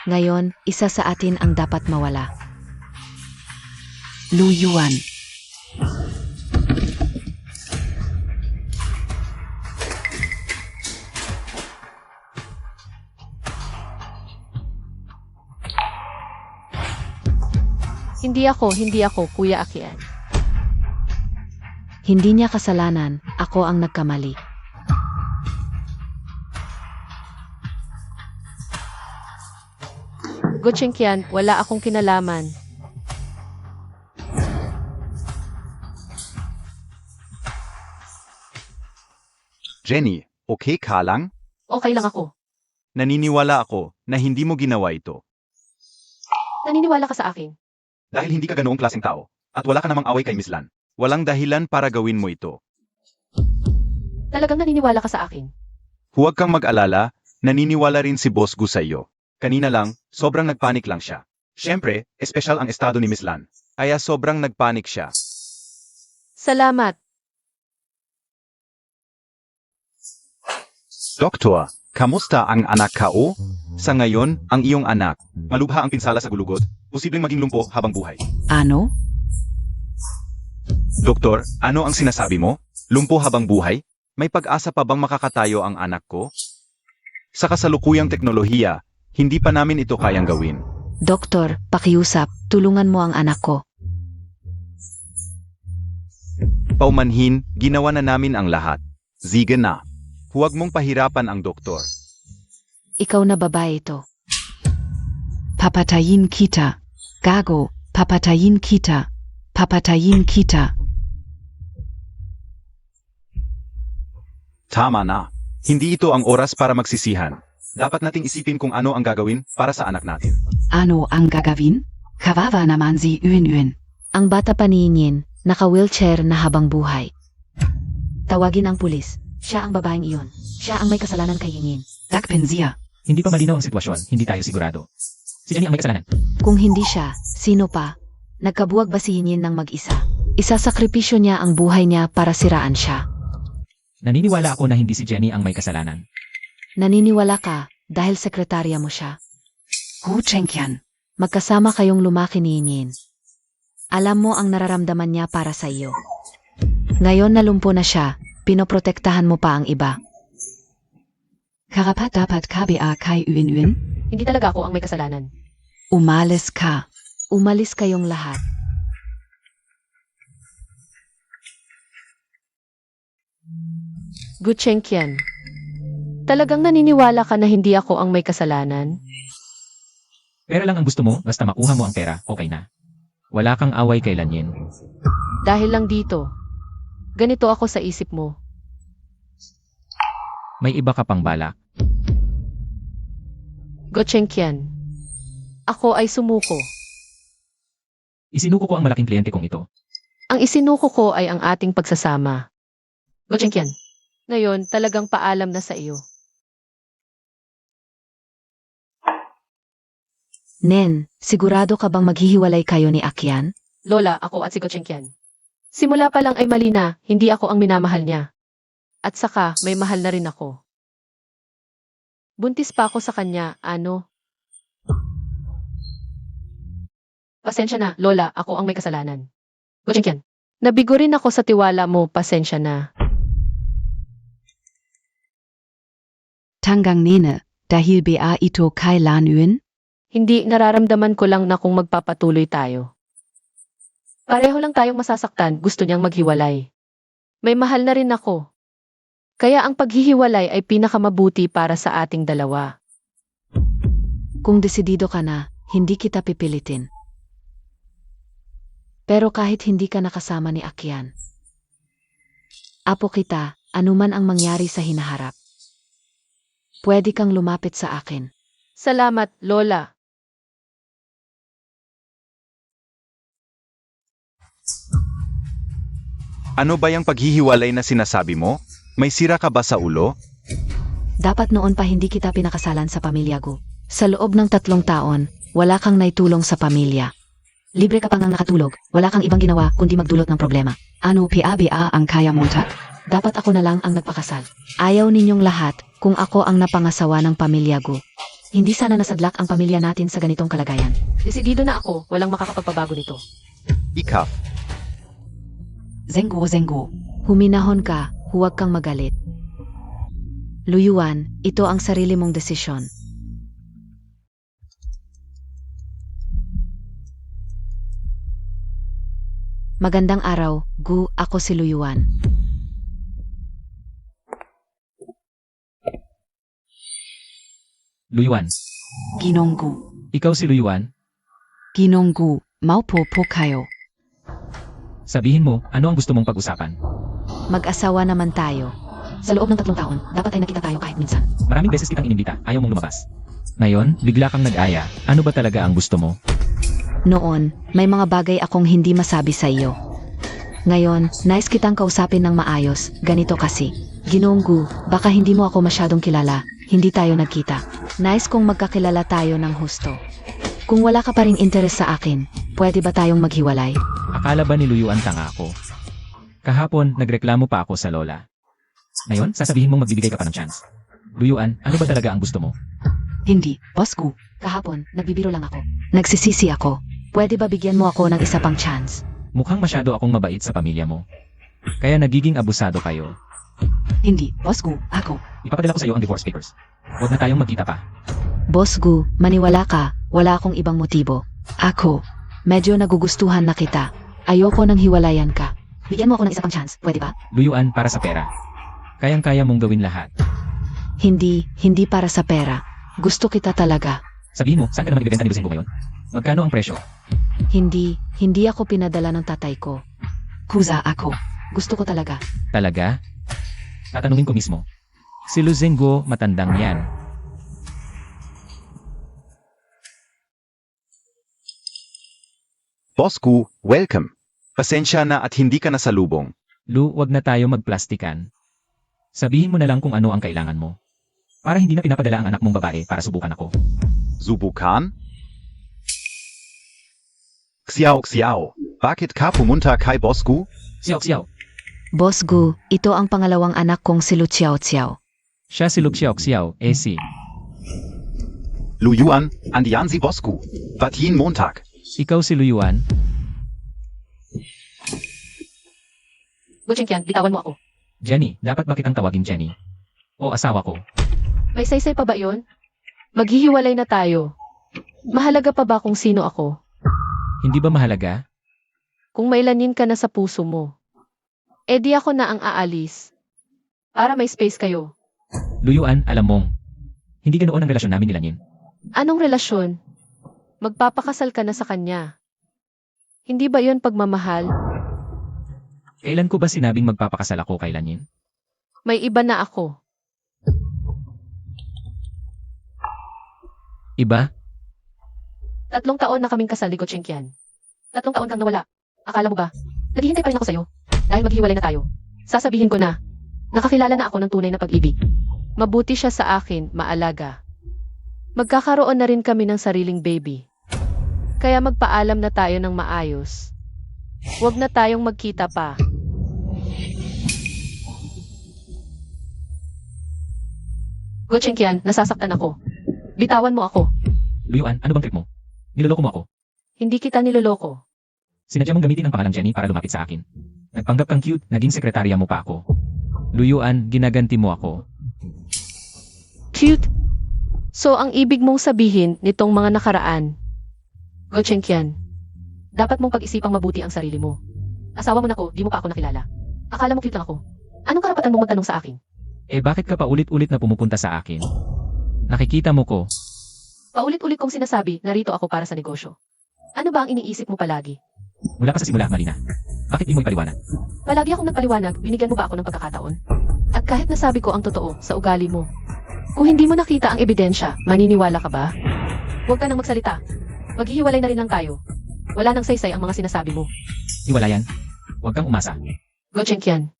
Ngayon, isa sa atin ang dapat mawala. Lu Yuan, Hindi ako, Kuya Akian. Hindi niya kasalanan, ako ang nagkamali. Go Chenkian, wala akong kinalaman. Jenny, okay ka lang? Okay lang ako. Naniniwala ako na hindi mo ginawa ito. Naniniwala ka sa akin. Dahil hindi ka ganoong klaseng tao, at wala ka namang away kay Miss Lan. Walang dahilan para gawin mo ito. Talagang naniniwala ka sa akin. Huwag kang mag-alala, naniniwala rin si Boss Gu sa iyo. Kanina lang, sobrang nagpanik lang siya. Siyempre, espesyal ang estado ni Miss Lan. Kaya sobrang nagpanik siya. Salamat. Doktor, kamusta ang anak ka o? Sa ngayon, ang iyong anak, malubha ang pinsala sa gulugod, posibleng maging lumpo habang buhay. ano? Doktor, ano ang sinasabi mo? Lumpo habang buhay? May pag-asa pa bang makakatayo ang anak ko? Sa kasalukuyang teknolohiya, hindi pa namin ito kayang gawin. Doktor, pakiusap, tulungan mo ang anak ko. Paumanhin, ginawa na namin ang lahat. Sige na. Huwag mong pahirapan ang doktor. Ikaw na babae ito. Papatayin kita. Gago, papatayin kita. Papatayin kita. Tama na. Hindi ito ang oras para magsisihan. Dapat nating isipin kung ano ang gagawin para sa anak natin. Ano ang gagawin? Kawawa naman si Yun. Ang bata pa ni Yin, naka-wheelchair na habang buhay. Tawagin ang pulis. Siya ang babaeng iyon. Siya ang may kasalanan kay Yin. Dakpin siya. Hindi pa malinaw ang sitwasyon, hindi tayo sigurado. Si Jenny ang may kasalanan. Kung hindi siya, sino pa? Nagkabuwag ba si Yin ng mag-isa? Isasakripisyo niya ang buhay niya para siraan siya. Naniniwala ako na hindi si Jenny ang may kasalanan. Naniniwala ka dahil sekretarya mo siya. Gu Chenkian. Magkasama kayong lumaki ni Yin. Alam mo ang nararamdaman niya para sa iyo. Ngayon nalumpo na siya, pinoprotektahan mo pa ang iba. Karapat dapat KBA kay Yun. Hindi talaga ako ang may kasalanan. Umalis ka. Umalis kayong lahat. Gu Chenkian. Talagang naniniwala ka na hindi ako ang may kasalanan? Pera lang ang gusto mo, basta makuha mo ang pera, okay na. Wala kang away kay Lanyin. Dahil lang dito. Ganito ako sa isip mo. May iba ka pang balak. Go Chenkian. Ako ay sumuko. Isinuko ko ang malaking kliyente kong ito. Ang isinuko ko ay ang ating pagsasama. Go Chenkian. Ngayon, talagang paalam na sa iyo. Nen, sigurado ka bang maghihiwalay kayo ni Akian? Lola, ako at si Go Chenkian. Simula pa lang ay mali na, hindi ako ang minamahal niya. At saka, may mahal na rin ako. Buntis pa ako sa kanya, ano? Pasensya na, Lola, ako ang may kasalanan. Go Chenkian. Nabigo rin ako sa tiwala mo, pasensya na. Tanggang nene, dahil ba ito kay Lan Yun? Hindi, nararamdaman ko lang na kung magpapatuloy tayo. Pareho lang tayong masasaktan, gusto niyang maghiwalay. May mahal na rin ako. Kaya ang paghihiwalay ay pinakamabuti para sa ating dalawa. Kung desidido ka na, hindi kita pipilitin. Pero kahit hindi ka nakasama ni Akian, apo kita, anuman ang mangyari sa hinaharap. Pwede kang lumapit sa akin. Salamat, Lola. Ano ba yung paghihiwalay na sinasabi mo? May sira ka ba sa ulo? Dapat noon pa hindi kita pinakasalan sa pamilya ko. Sa loob ng 3 taon, wala kang naitulong sa pamilya. Libre ka pa ngang nakatulog, wala kang ibang ginawa kundi magdulot ng problema. Ano PABA ang kaya mo ta? Dapat ako na lang ang nagpakasal. Ayaw ninyong lahat kung ako ang napangasawa ng pamilya ko. Hindi sana nasadlak ang pamilya natin sa ganitong kalagayan. Desidido na ako, walang makakapagpabago nito. Ikaw. Zengo. Huminahon ka, huwag kang magalit. Luyuan, ito ang sarili mong desisyon. Magandang araw, Gu, ako si Luyuan. Luyuan, Ginonggu. ikaw si Luyuan? Ginonggu. Maupo po kayo. Sabihin mo, ano ang gusto mong pag-usapan? Mag-asawa naman tayo. Sa loob ng 3 taon, dapat ay nakita tayo kahit minsan. Maraming beses kitang inimbita, ayaw mong lumabas. Ngayon, bigla kang nag-aya. Ano ba talaga ang gusto mo? Noon, may mga bagay akong hindi masabi sa iyo. Ngayon, nais kitang kausapin ng maayos, ganito kasi. Ginoong Gu, baka hindi mo ako masyadong kilala, hindi tayo nagkita. Nais kong magkakilala tayo ng husto. Kung wala ka pa ring interes sa akin, pwede ba tayong maghiwalay? Akala ba ni Luyuan tanga ako? Kahapon, nagreklamo pa ako sa lola. Ngayon, sasabihin mong magbibigay ka pa ng chance. Luyuan, ano ba talaga ang gusto mo? Hindi, boss Gu. Kahapon, nagbibiro lang ako. Nagsisisi ako. Pwede ba bigyan mo ako ng isa pang chance? Mukhang masyado akong mabait sa pamilya mo. Kaya nagiging abusado kayo. Hindi, boss Gu. Ako. Ipapadala ko sa iyo ang divorce papers. Huwag na tayong magkita pa. Boss Gu, maniwala ka, wala akong ibang motibo. Ako. Medyo nagugustuhan na kita. Ayoko nang hiwalayan ka. Bigyan mo ako ng isa pang chance, pwede ba? Luyuan para sa pera. Kayang-kaya mong gawin lahat. Hindi para sa pera. Gusto kita talaga. Sabihin mo, saan ka naman ibibenta ni Lucengo ngayon? Magkano ang presyo? Hindi ako pinadala ng tatay ko. Kuza ako. Gusto ko talaga. Talaga? Tatanungin ko mismo. Si Lucengo, matandang yan. Boss Gu, welcome. Pasensya na at hindi ka nasalubong. Lu, wag na tayo magplastikan. Sabihin mo na lang kung ano ang kailangan mo. Para hindi na pinapadala ang anak mong babae para subukan ako. Subukan? Xiao, bakit ka pumunta kay Boss Gu? Xiao. Boss Gu, ito ang pangalawang anak kong si Lu Xiao. Siya si Lu Xiao, si. Luyuan, andiyan si Boss Gu. Batin Montag. Ikaw si Luyuan? Gutsinkian, bitawan mo ako. Jenny, dapat ba kitang tawagin Jenny? O asawa ko? May saysay pa ba yun? Maghihiwalay na tayo. Mahalaga pa ba kung sino ako? Hindi ba mahalaga? Kung mailanin ka na sa puso mo. Eh di ako na ang aalis. Para may space kayo. Luyuan, alam mong. Hindi ganoon ang relasyon namin nila Nin. Anong relasyon? Magpapakasal ka na sa kanya. Hindi ba yun pagmamahal? Kailan ko ba sinabing magpapakasal ako kay Lanin? May iba na ako. Iba? 3 taon na kaming kasal ni Gutsinkian. 3 taon kang nawala. Akala mo ba? Naghihintay pa rin ako sa'yo. Dahil maghiwalay na tayo. Sasabihin ko na. Nakakilala na ako ng tunay na pag-ibig. Mabuti siya sa akin, maalaga. Magkakaroon na rin kami ng sariling baby. Kaya magpaalam na tayo ng maayos. Huwag na tayong magkita pa. Gutsinkian, nasasaktan ako. Bitawan mo ako. Luyuan, ano bang trip mo? Niloloko mo ako. Hindi kita niloloko. Sinadya mong gamitin ang pangalang Jenny para lumapit sa akin. Nagpanggap kang cute, naging sekretarya mo pa ako. Luyuan, ginaganti mo ako. Cute? So ang ibig mong sabihin nitong mga nakaraan, Gutsinkian, dapat mong pag-isipang mabuti ang sarili mo. Asawa mo na ko, di mo pa ako nakilala. Akala mo cute lang ako. Anong karapatan mong magtanong sa akin? Eh bakit ka pa ulit-ulit na pumupunta sa akin? Nakikita mo ko. Paulit-ulit kong sinasabi, narito ako para sa negosyo. Ano ba ang iniisip mo palagi? Mula pa sa simula, Marina. Bakit di mo ipaliwanag? Palagi akong nagpaliwanag, binigyan mo ba ako ng pagkakataon? At kahit nasabi ko ang totoo sa ugali mo, Kung hindi mo nakita ang ebidensya, maniniwala ka ba? Huwag ka nang magsalita. Maghihiwalay na rin lang tayo. Wala nang saysay ang mga sinasabi mo. Hiwalayan. Huwag kang umasa. Go Chenkian.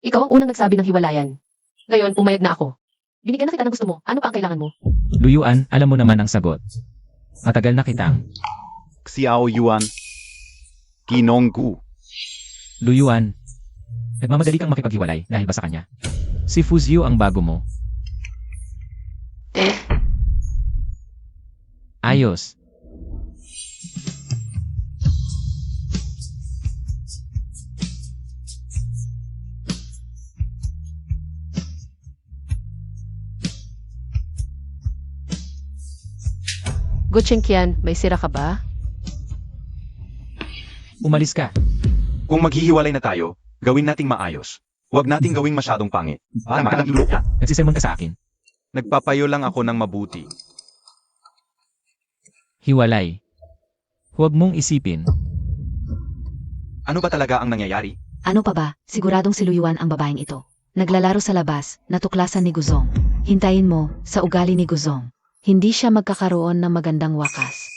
Ikaw ang unang nagsabi ng hiwalayan. Ngayon, pumayag na ako. Binigyan na kita ng gusto mo. Ano pa ang kailangan mo? Luyuan, alam mo naman ang sagot. Matagal na kitang. Xiao Yuan. Ginonggu. Luyuan. Nagmamadali kang makipaghiwalay dahil ba sa kanya? Si Fuzio ang bago mo. Ayos. Go Chenkian, may sira ka ba? Umalis ka. Kung maghihiwalay na tayo, gawin nating maayos. Huwag nating gawing masyadong pangit. Para makalang yan. Nagsisermon ka sa akin. Nagpapayo lang ako ng mabuti. Hiwalay. Huwag mong isipin. Ano ba talaga ang nangyayari? Ano pa ba? Siguradong si Luyuan ang babaeng ito. Naglalaro sa labas, natuklasan ni Guzong. Hintayin mo, sa ugali ni Guzong. Hindi siya magkakaroon ng magandang wakas.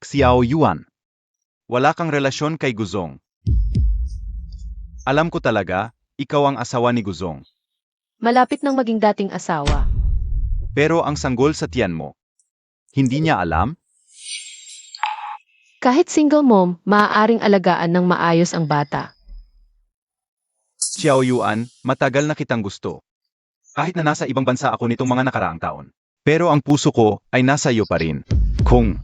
Xiao Yuan. Wala kang relasyon kay Guzong. Alam ko talaga, ikaw ang asawa ni Guzong. Malapit nang maging dating asawa. Pero ang sanggol sa tiyan mo, hindi niya alam? Kahit single mom, maaaring alagaan ng maayos ang bata. Xiao Yuan, matagal na kitang gusto. Kahit na nasa ibang bansa ako nitong mga nakaraang taon. Pero ang puso ko ay nasa iyo pa rin. Kung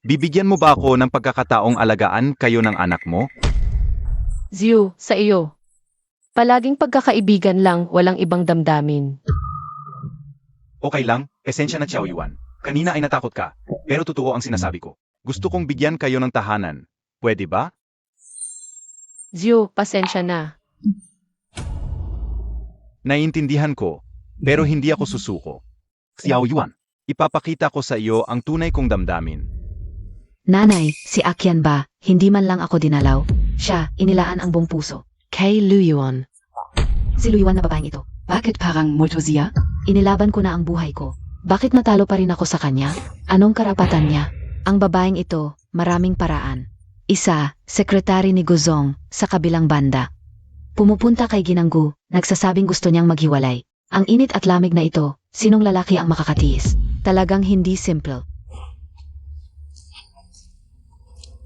bibigyan mo ba ako ng pagkakataong alagaan kayo ng anak mo? Ziu, sa iyo. Palaging pagkakaibigan lang, walang ibang damdamin. Okay lang, esensya na Xiao Yuan. Kanina ay natakot ka, pero totoo ang sinasabi ko. Gusto kong bigyan kayo ng tahanan. Pwede ba? Ziu, pasensya na. Naiintindihan ko, pero hindi ako susuko. Xiao Yuan, ipapakita ko sa iyo ang tunay kong damdamin. Nanay, si Akian ba? Hindi man lang ako dinalaw. Siya, inilaan ang buong puso. Kay Luyuan. Si Luyuan na babaeng ito. Bakit parang multo siya? Inilaban ko na ang buhay ko. Bakit natalo pa rin ako sa kanya? Anong karapatan niya? Ang babaeng ito, maraming paraan. Isa, sekretary ni Guzong, sa kabilang banda. Pumupunta kay Ginanggu, nagsasabing gusto niyang maghiwalay. Ang init at lamig na ito, sinong lalaki ang makakatiis? Talagang hindi simple.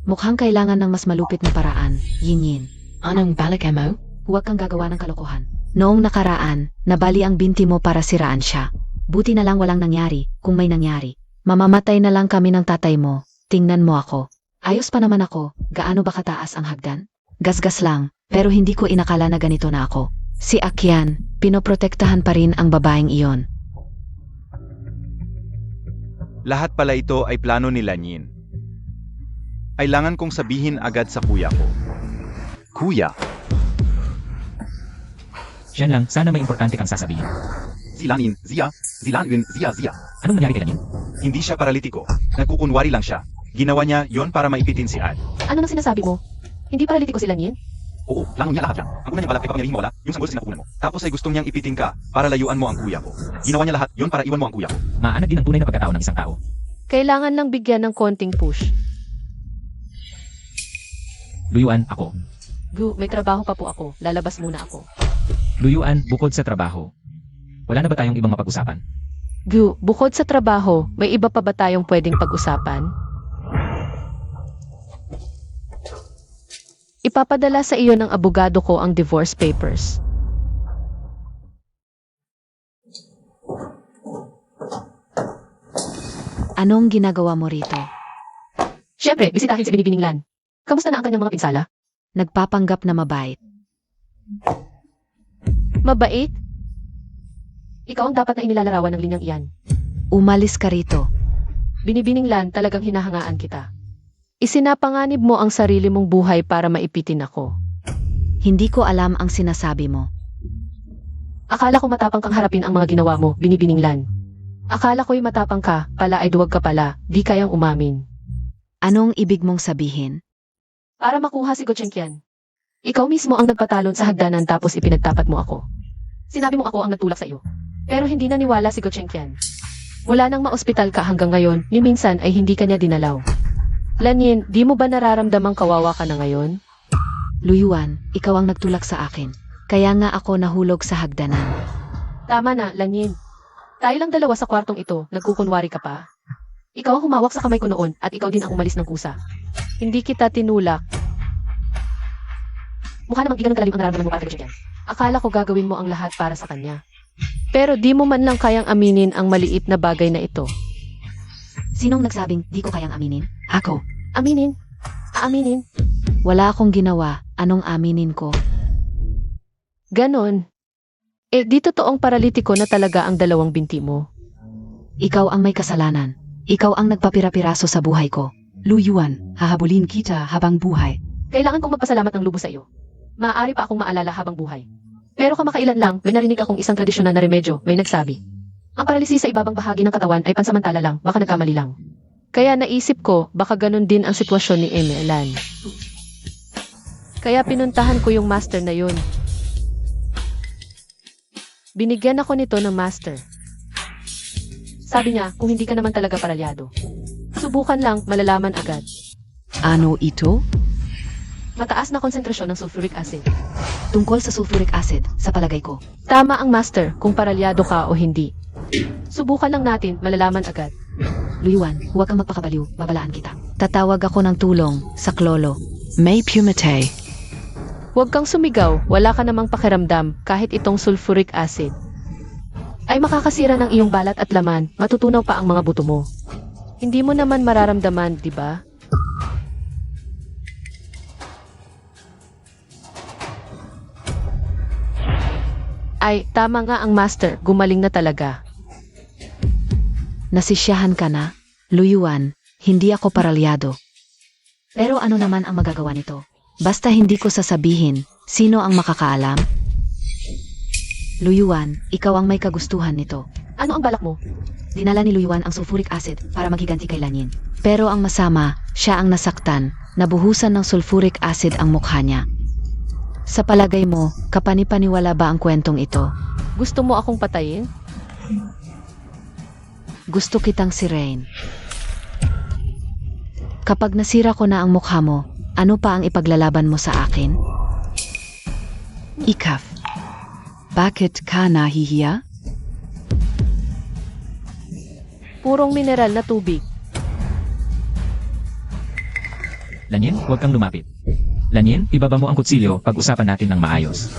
Mukhang kailangan ng mas malupit na paraan, Yin. Anong balak mo? Huwag kang gagawa ng kalokohan. Noong nakaraan, nabali ang binti mo para siraan siya. Buti na lang walang nangyari, kung may nangyari. Mamamatay na lang kami ng tatay mo. Tingnan mo ako. Ayos pa naman ako, gaano ba kataas ang hagdan? Gasgas lang, pero hindi ko inakala na ganito na ako. Si Akian, pinoprotektahan pa rin ang babaeng iyon. Lahat pala ito ay plano ni Lanyin. Kailangan kong sabihin agad sa kuya ko. Kuya, Siyan lang, sana may importante kang sasabihin. si Lanyin, Zia. Anong nangyari kay Lanyin? Hindi siya paralitiko. Nagkukunwari lang siya. Ginawa niya yon para maipitin si Ad. Ano nang sinasabi mo? Hindi paralitiko sila niyan? Oo, plano niya lahat yan. Ang una niya balak ay papangyarihin mawala, yung sanggol sa sinapunan mo. Tapos ay gustong niyang ipitin ka para layuan mo ang kuya ko. Ginawa niya lahat yon para iwan mo ang kuya ko. Maanad din ang tunay na pagkatao ng isang tao. Kailangan lang bigyan ng konting push. Luyuan, ako. Gu, may trabaho pa po ako. Lalabas muna ako. Luyuan, bukod sa trabaho. Wala na ba tayong ibang mapag-usapan? Gu, bukod sa trabaho, may iba pa ba tayong pwedeng pag-usapan? Ipapadala sa iyo ng abogado ko ang divorce papers. Anong ginagawa mo rito? Siyempre, bisitahin si Binibining Lan. Kamusta na ang kanyang mga pinsala? Nagpapanggap na mabait. Mabait? Ikaw ang dapat na inilalarawan ng linyang iyan. Umalis ka rito. Binibining Lan, talagang hinahangaan kita. Isinapanganib mo ang sarili mong buhay para maipitin ako. Hindi ko alam ang sinasabi mo. Akala ko matapang kang harapin ang mga ginawa mo, Binibining Lan. Akala ko'y matapang ka, pala ay duwag ka pala, di kayang umamin. Anong ibig mong sabihin? Para makuha si Go Chenkian. Ikaw mismo ang nagpatalon sa hagdanan tapos ipinagtapat mo ako. Sinabi mo ako ang nagtulak sa iyo. Pero hindi naniwala si Gochenkyan. Mula nang maospital ka hanggang ngayon, ni minsan ay hindi kanya dinalaw. Lanyin, di mo ba nararamdamang kawawa ka na ngayon? Luyuan, ikaw ang nagtulak sa akin. Kaya nga ako nahulog sa hagdanan. Tama na, Lanyin. Tayo lang dalawa sa kwartong ito, nagkukunwari ka pa. Ikaw ang humawak sa kamay ko noon at ikaw din ang umalis ng kusa. Hindi kita tinulak. Mukha namang ganun kalalim ang nararamdaman mo para kay Gochenkyan. Akala ko gagawin mo ang lahat para sa kanya. Pero di mo man lang kayang aminin ang maliit na bagay na ito. Sinong nagsabing di ko kayang aminin? Ako. Aminin. Aaminin. Wala akong ginawa. Anong aminin ko? Ganon. Di totoong paralitiko na talaga ang dalawang binti mo. Ikaw ang may kasalanan. Ikaw ang nagpapira-piraso sa buhay ko. Luyuan, hahabulin kita habang buhay. Kailangan kong magpasalamat ng lubos sa iyo. Maaari pa akong maalala habang buhay. Pero kamakailan lang, may narinig akong isang tradisyonal na remedyo, may nagsabi. Ang paralisi sa ibabang bahagi ng katawan ay pansamantala lang, baka nagkamali lang. Kaya naisip ko, baka ganun din ang sitwasyon ni Emelan. Kaya pinuntahan ko yung master na yun. Binigyan ako nito ng master. Sabi niya, kung hindi ka naman talaga paralyado, subukan lang, malalaman agad. Ano ito? Mataas na konsentrasyon ng sulfuric acid. Tungkol sa sulfuric acid, sa palagay ko. Tama ang master kung paralyado ka o hindi. Subukan lang natin, malalaman agad. Luyuan, huwag kang magpakabaliw, babalaan kita. Tatawag ako ng tulong sa klolo. May pumite. Huwag kang sumigaw, wala ka namang pakiramdam kahit itong sulfuric acid. Ay makakasira ng iyong balat at laman, matutunaw pa ang mga buto mo. Hindi mo naman mararamdaman, di ba? Ay, tama nga ang master, gumaling na talaga. Nasisyahan ka na? Luyuan, hindi ako paralyado. Pero ano naman ang magagawa nito? Basta hindi ko sasabihin, sino ang makakaalam? Luyuan, ikaw ang may kagustuhan nito. Ano ang balak mo? Dinala ni Luyuan ang sulfuric acid para maghiganti kay Lanyin. Pero ang masama, siya ang nasaktan, nabuhusan ng sulfuric acid ang mukha niya. Sa palagay mo, kapanipaniwala ba ang kwentong ito? Gusto mo akong patayin? Gusto kitang sirain. Kapag nasira ko na ang mukha mo, ano pa ang ipaglalaban mo sa akin? Ikaf. Bakit ka nahihiya? Purong mineral na tubig. Lanyin, huwag kang lumapit. Lanyin, ibaba mo ang kutsilyo, pag-usapan natin ng maayos.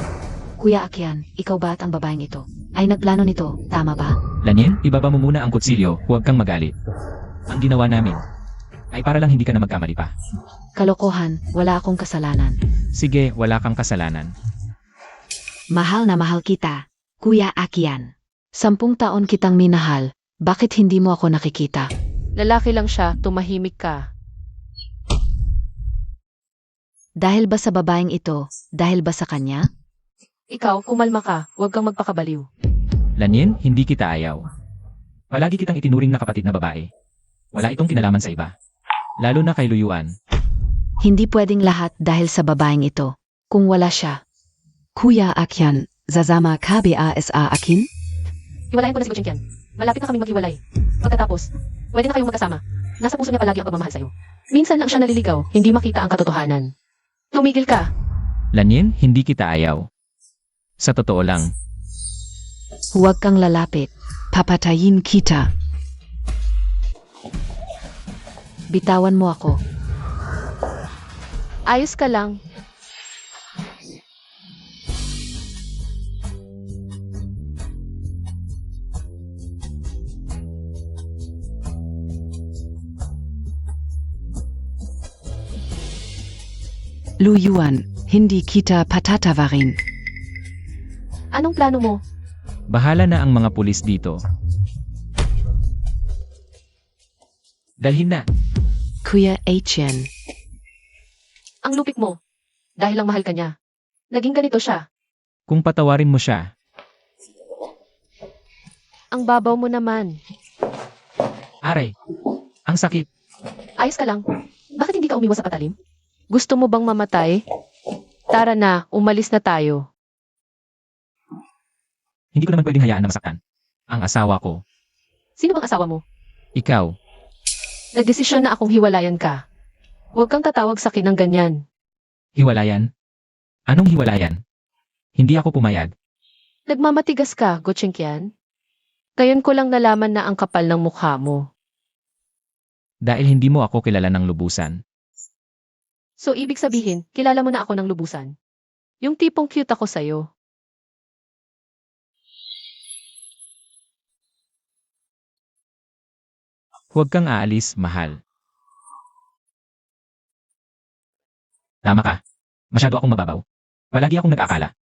Kuya Akian, ikaw ba at ang babaeng ito? Ay nagplano nito, tama ba? Lanyin, ibaba mo muna ang kutsilyo, huwag kang magalit. Ang ginawa namin ay para lang hindi ka na magkamali pa. Kalokohan, wala akong kasalanan. Sige, wala kang kasalanan. Mahal na mahal kita, Kuya Akian. 10 taon kitang minahal, bakit hindi mo ako nakikita? Lalaki lang siya, tumahimik ka. Dahil ba sa babaeng ito? Dahil ba sa kanya? Ikaw, kumalma ka, huwag kang magpakabaliw. Lanyin, hindi kita ayaw. Palagi kitang itinuring na kapatid na babae. Wala itong kinalaman sa iba. Lalo na kay Luyuan. Hindi pwedeng lahat dahil sa babaeng ito. Kung wala siya, Kuya Akian, zazama KBASA akin? Hiwalayan ko na si Gochenkyan. Malapit na kaming maghiwalay. Pagkatapos, pwede na kayong magkasama. Nasa puso niya palagi ang pagmamahal sa'yo. Minsan lang siya naliligaw, hindi makita ang katotohanan. Tumigil ka. Lanyin, hindi kita ayaw. Sa totoo lang, huwag kang lalapit. Papatayin kita. Bitawan mo ako. Ayos ka lang. Luyuan, hindi kita patatawarin. Anong plano mo? bahala na ang mga pulis dito. Dalhin na. Kuya Etienne. Ang lupit mo. Dahil lang mahal ka niya. Naging ganito siya. Kung patawarin mo siya, Ang babaw mo naman. aray, ang sakit. Ayos ka lang. Bakit hindi ka umiwas sa patalim? Gusto mo bang mamatay? Tara na, umalis na tayo. Hindi ko naman pwedeng hayaan na masaktan. Ang asawa ko, Sino bang asawa mo? ikaw, Nagdesisyon na akong hiwalayan ka. Huwag kang tatawag sa akin ng ganyan. hiwalayan? Anong hiwalayan? Hindi ako pumayag. Nagmamatigas ka, Go Chenkian. Ngayon ko lang nalaman na ang kapal ng mukha mo. Dahil hindi mo ako kilala ng lubusan. So ibig sabihin, kilala mo na ako ng lubusan. Yung tipong cute ako sa'yo. Huwag kang aalis, mahal. Tama ka. Masyado akong mababaw. Palagi akong nag-akala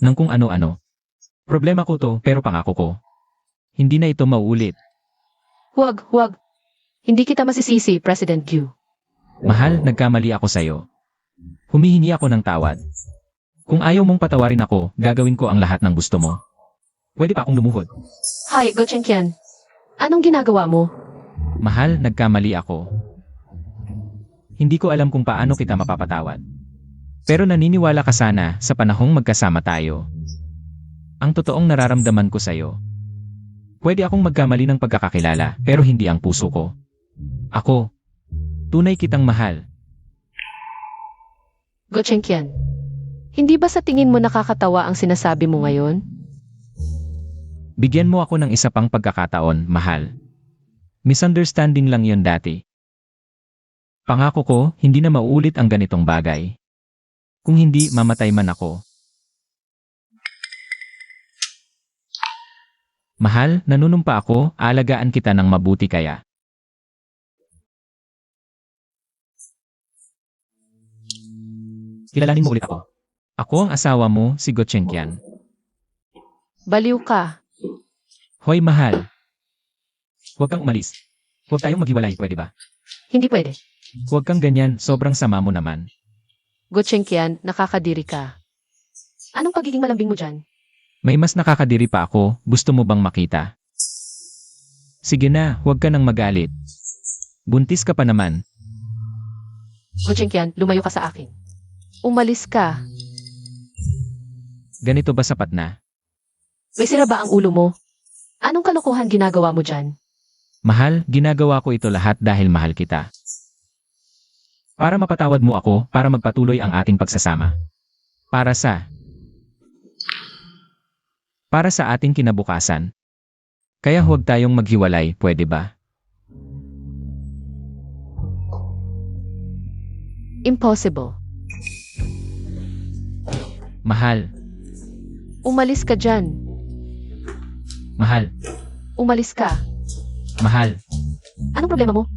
ng kung ano-ano. Problema ko to, pero pangako ko. Hindi na ito mauulit. Huwag. Hindi kita masisisi, President Q. Mahal, nagkamali ako sa'yo. Humihingi ako ng tawad. Kung ayaw mong patawarin ako, gagawin ko ang lahat ng gusto mo. Pwede pa akong lumuhod. Hi, Go Chenkian. Anong ginagawa mo? Mahal, nagkamali ako. Hindi ko alam kung paano kita mapapatawad. Pero naniniwala ka sana sa panahong magkasama tayo. Ang totoong nararamdaman ko sa'yo. Pwede akong magkamali ng pagkakakilala, pero hindi ang puso ko. Ako, tunay kitang mahal. Go Chenkian. Hindi ba sa tingin mo nakakatawa ang sinasabi mo ngayon? Bigyan mo ako ng isa pang pagkakataon, mahal. Misunderstanding lang yon dati. Pangako ko, hindi na mauulit ang ganitong bagay. Kung hindi, mamatay man ako. Mahal, nanunumpa ako, alagaan kita ng mabuti kaya. Kilalanin mo ulit ako. Ako ang asawa mo, si Go Chenkian. Baliw ka. Hoy mahal. Huwag kang umalis. Huwag tayong maghiwalay, pwede ba? Hindi pwede. Huwag kang ganyan, sobrang sama mo naman. Go Chenkian, nakakadiri ka. Anong pagiging malambing mo dyan? May mas nakakadiri pa ako, gusto mo bang makita? Sige na, huwag ka nang magalit. Buntis ka pa naman. Go Chenkian, lumayo ka sa akin. Umalis ka. Ganito ba sapat na? May sira ba ang ulo mo? Anong kalokohan ginagawa mo dyan? Mahal, ginagawa ko ito lahat dahil mahal kita. Para mapatawad mo ako, para magpatuloy ang ating pagsasama. Para sa ating kinabukasan. Kaya huwag tayong maghiwalay, pwede ba? Impossible. Mahal, Umalis ka dyan. mahal, Umalis ka. mahal. Anong problema mo?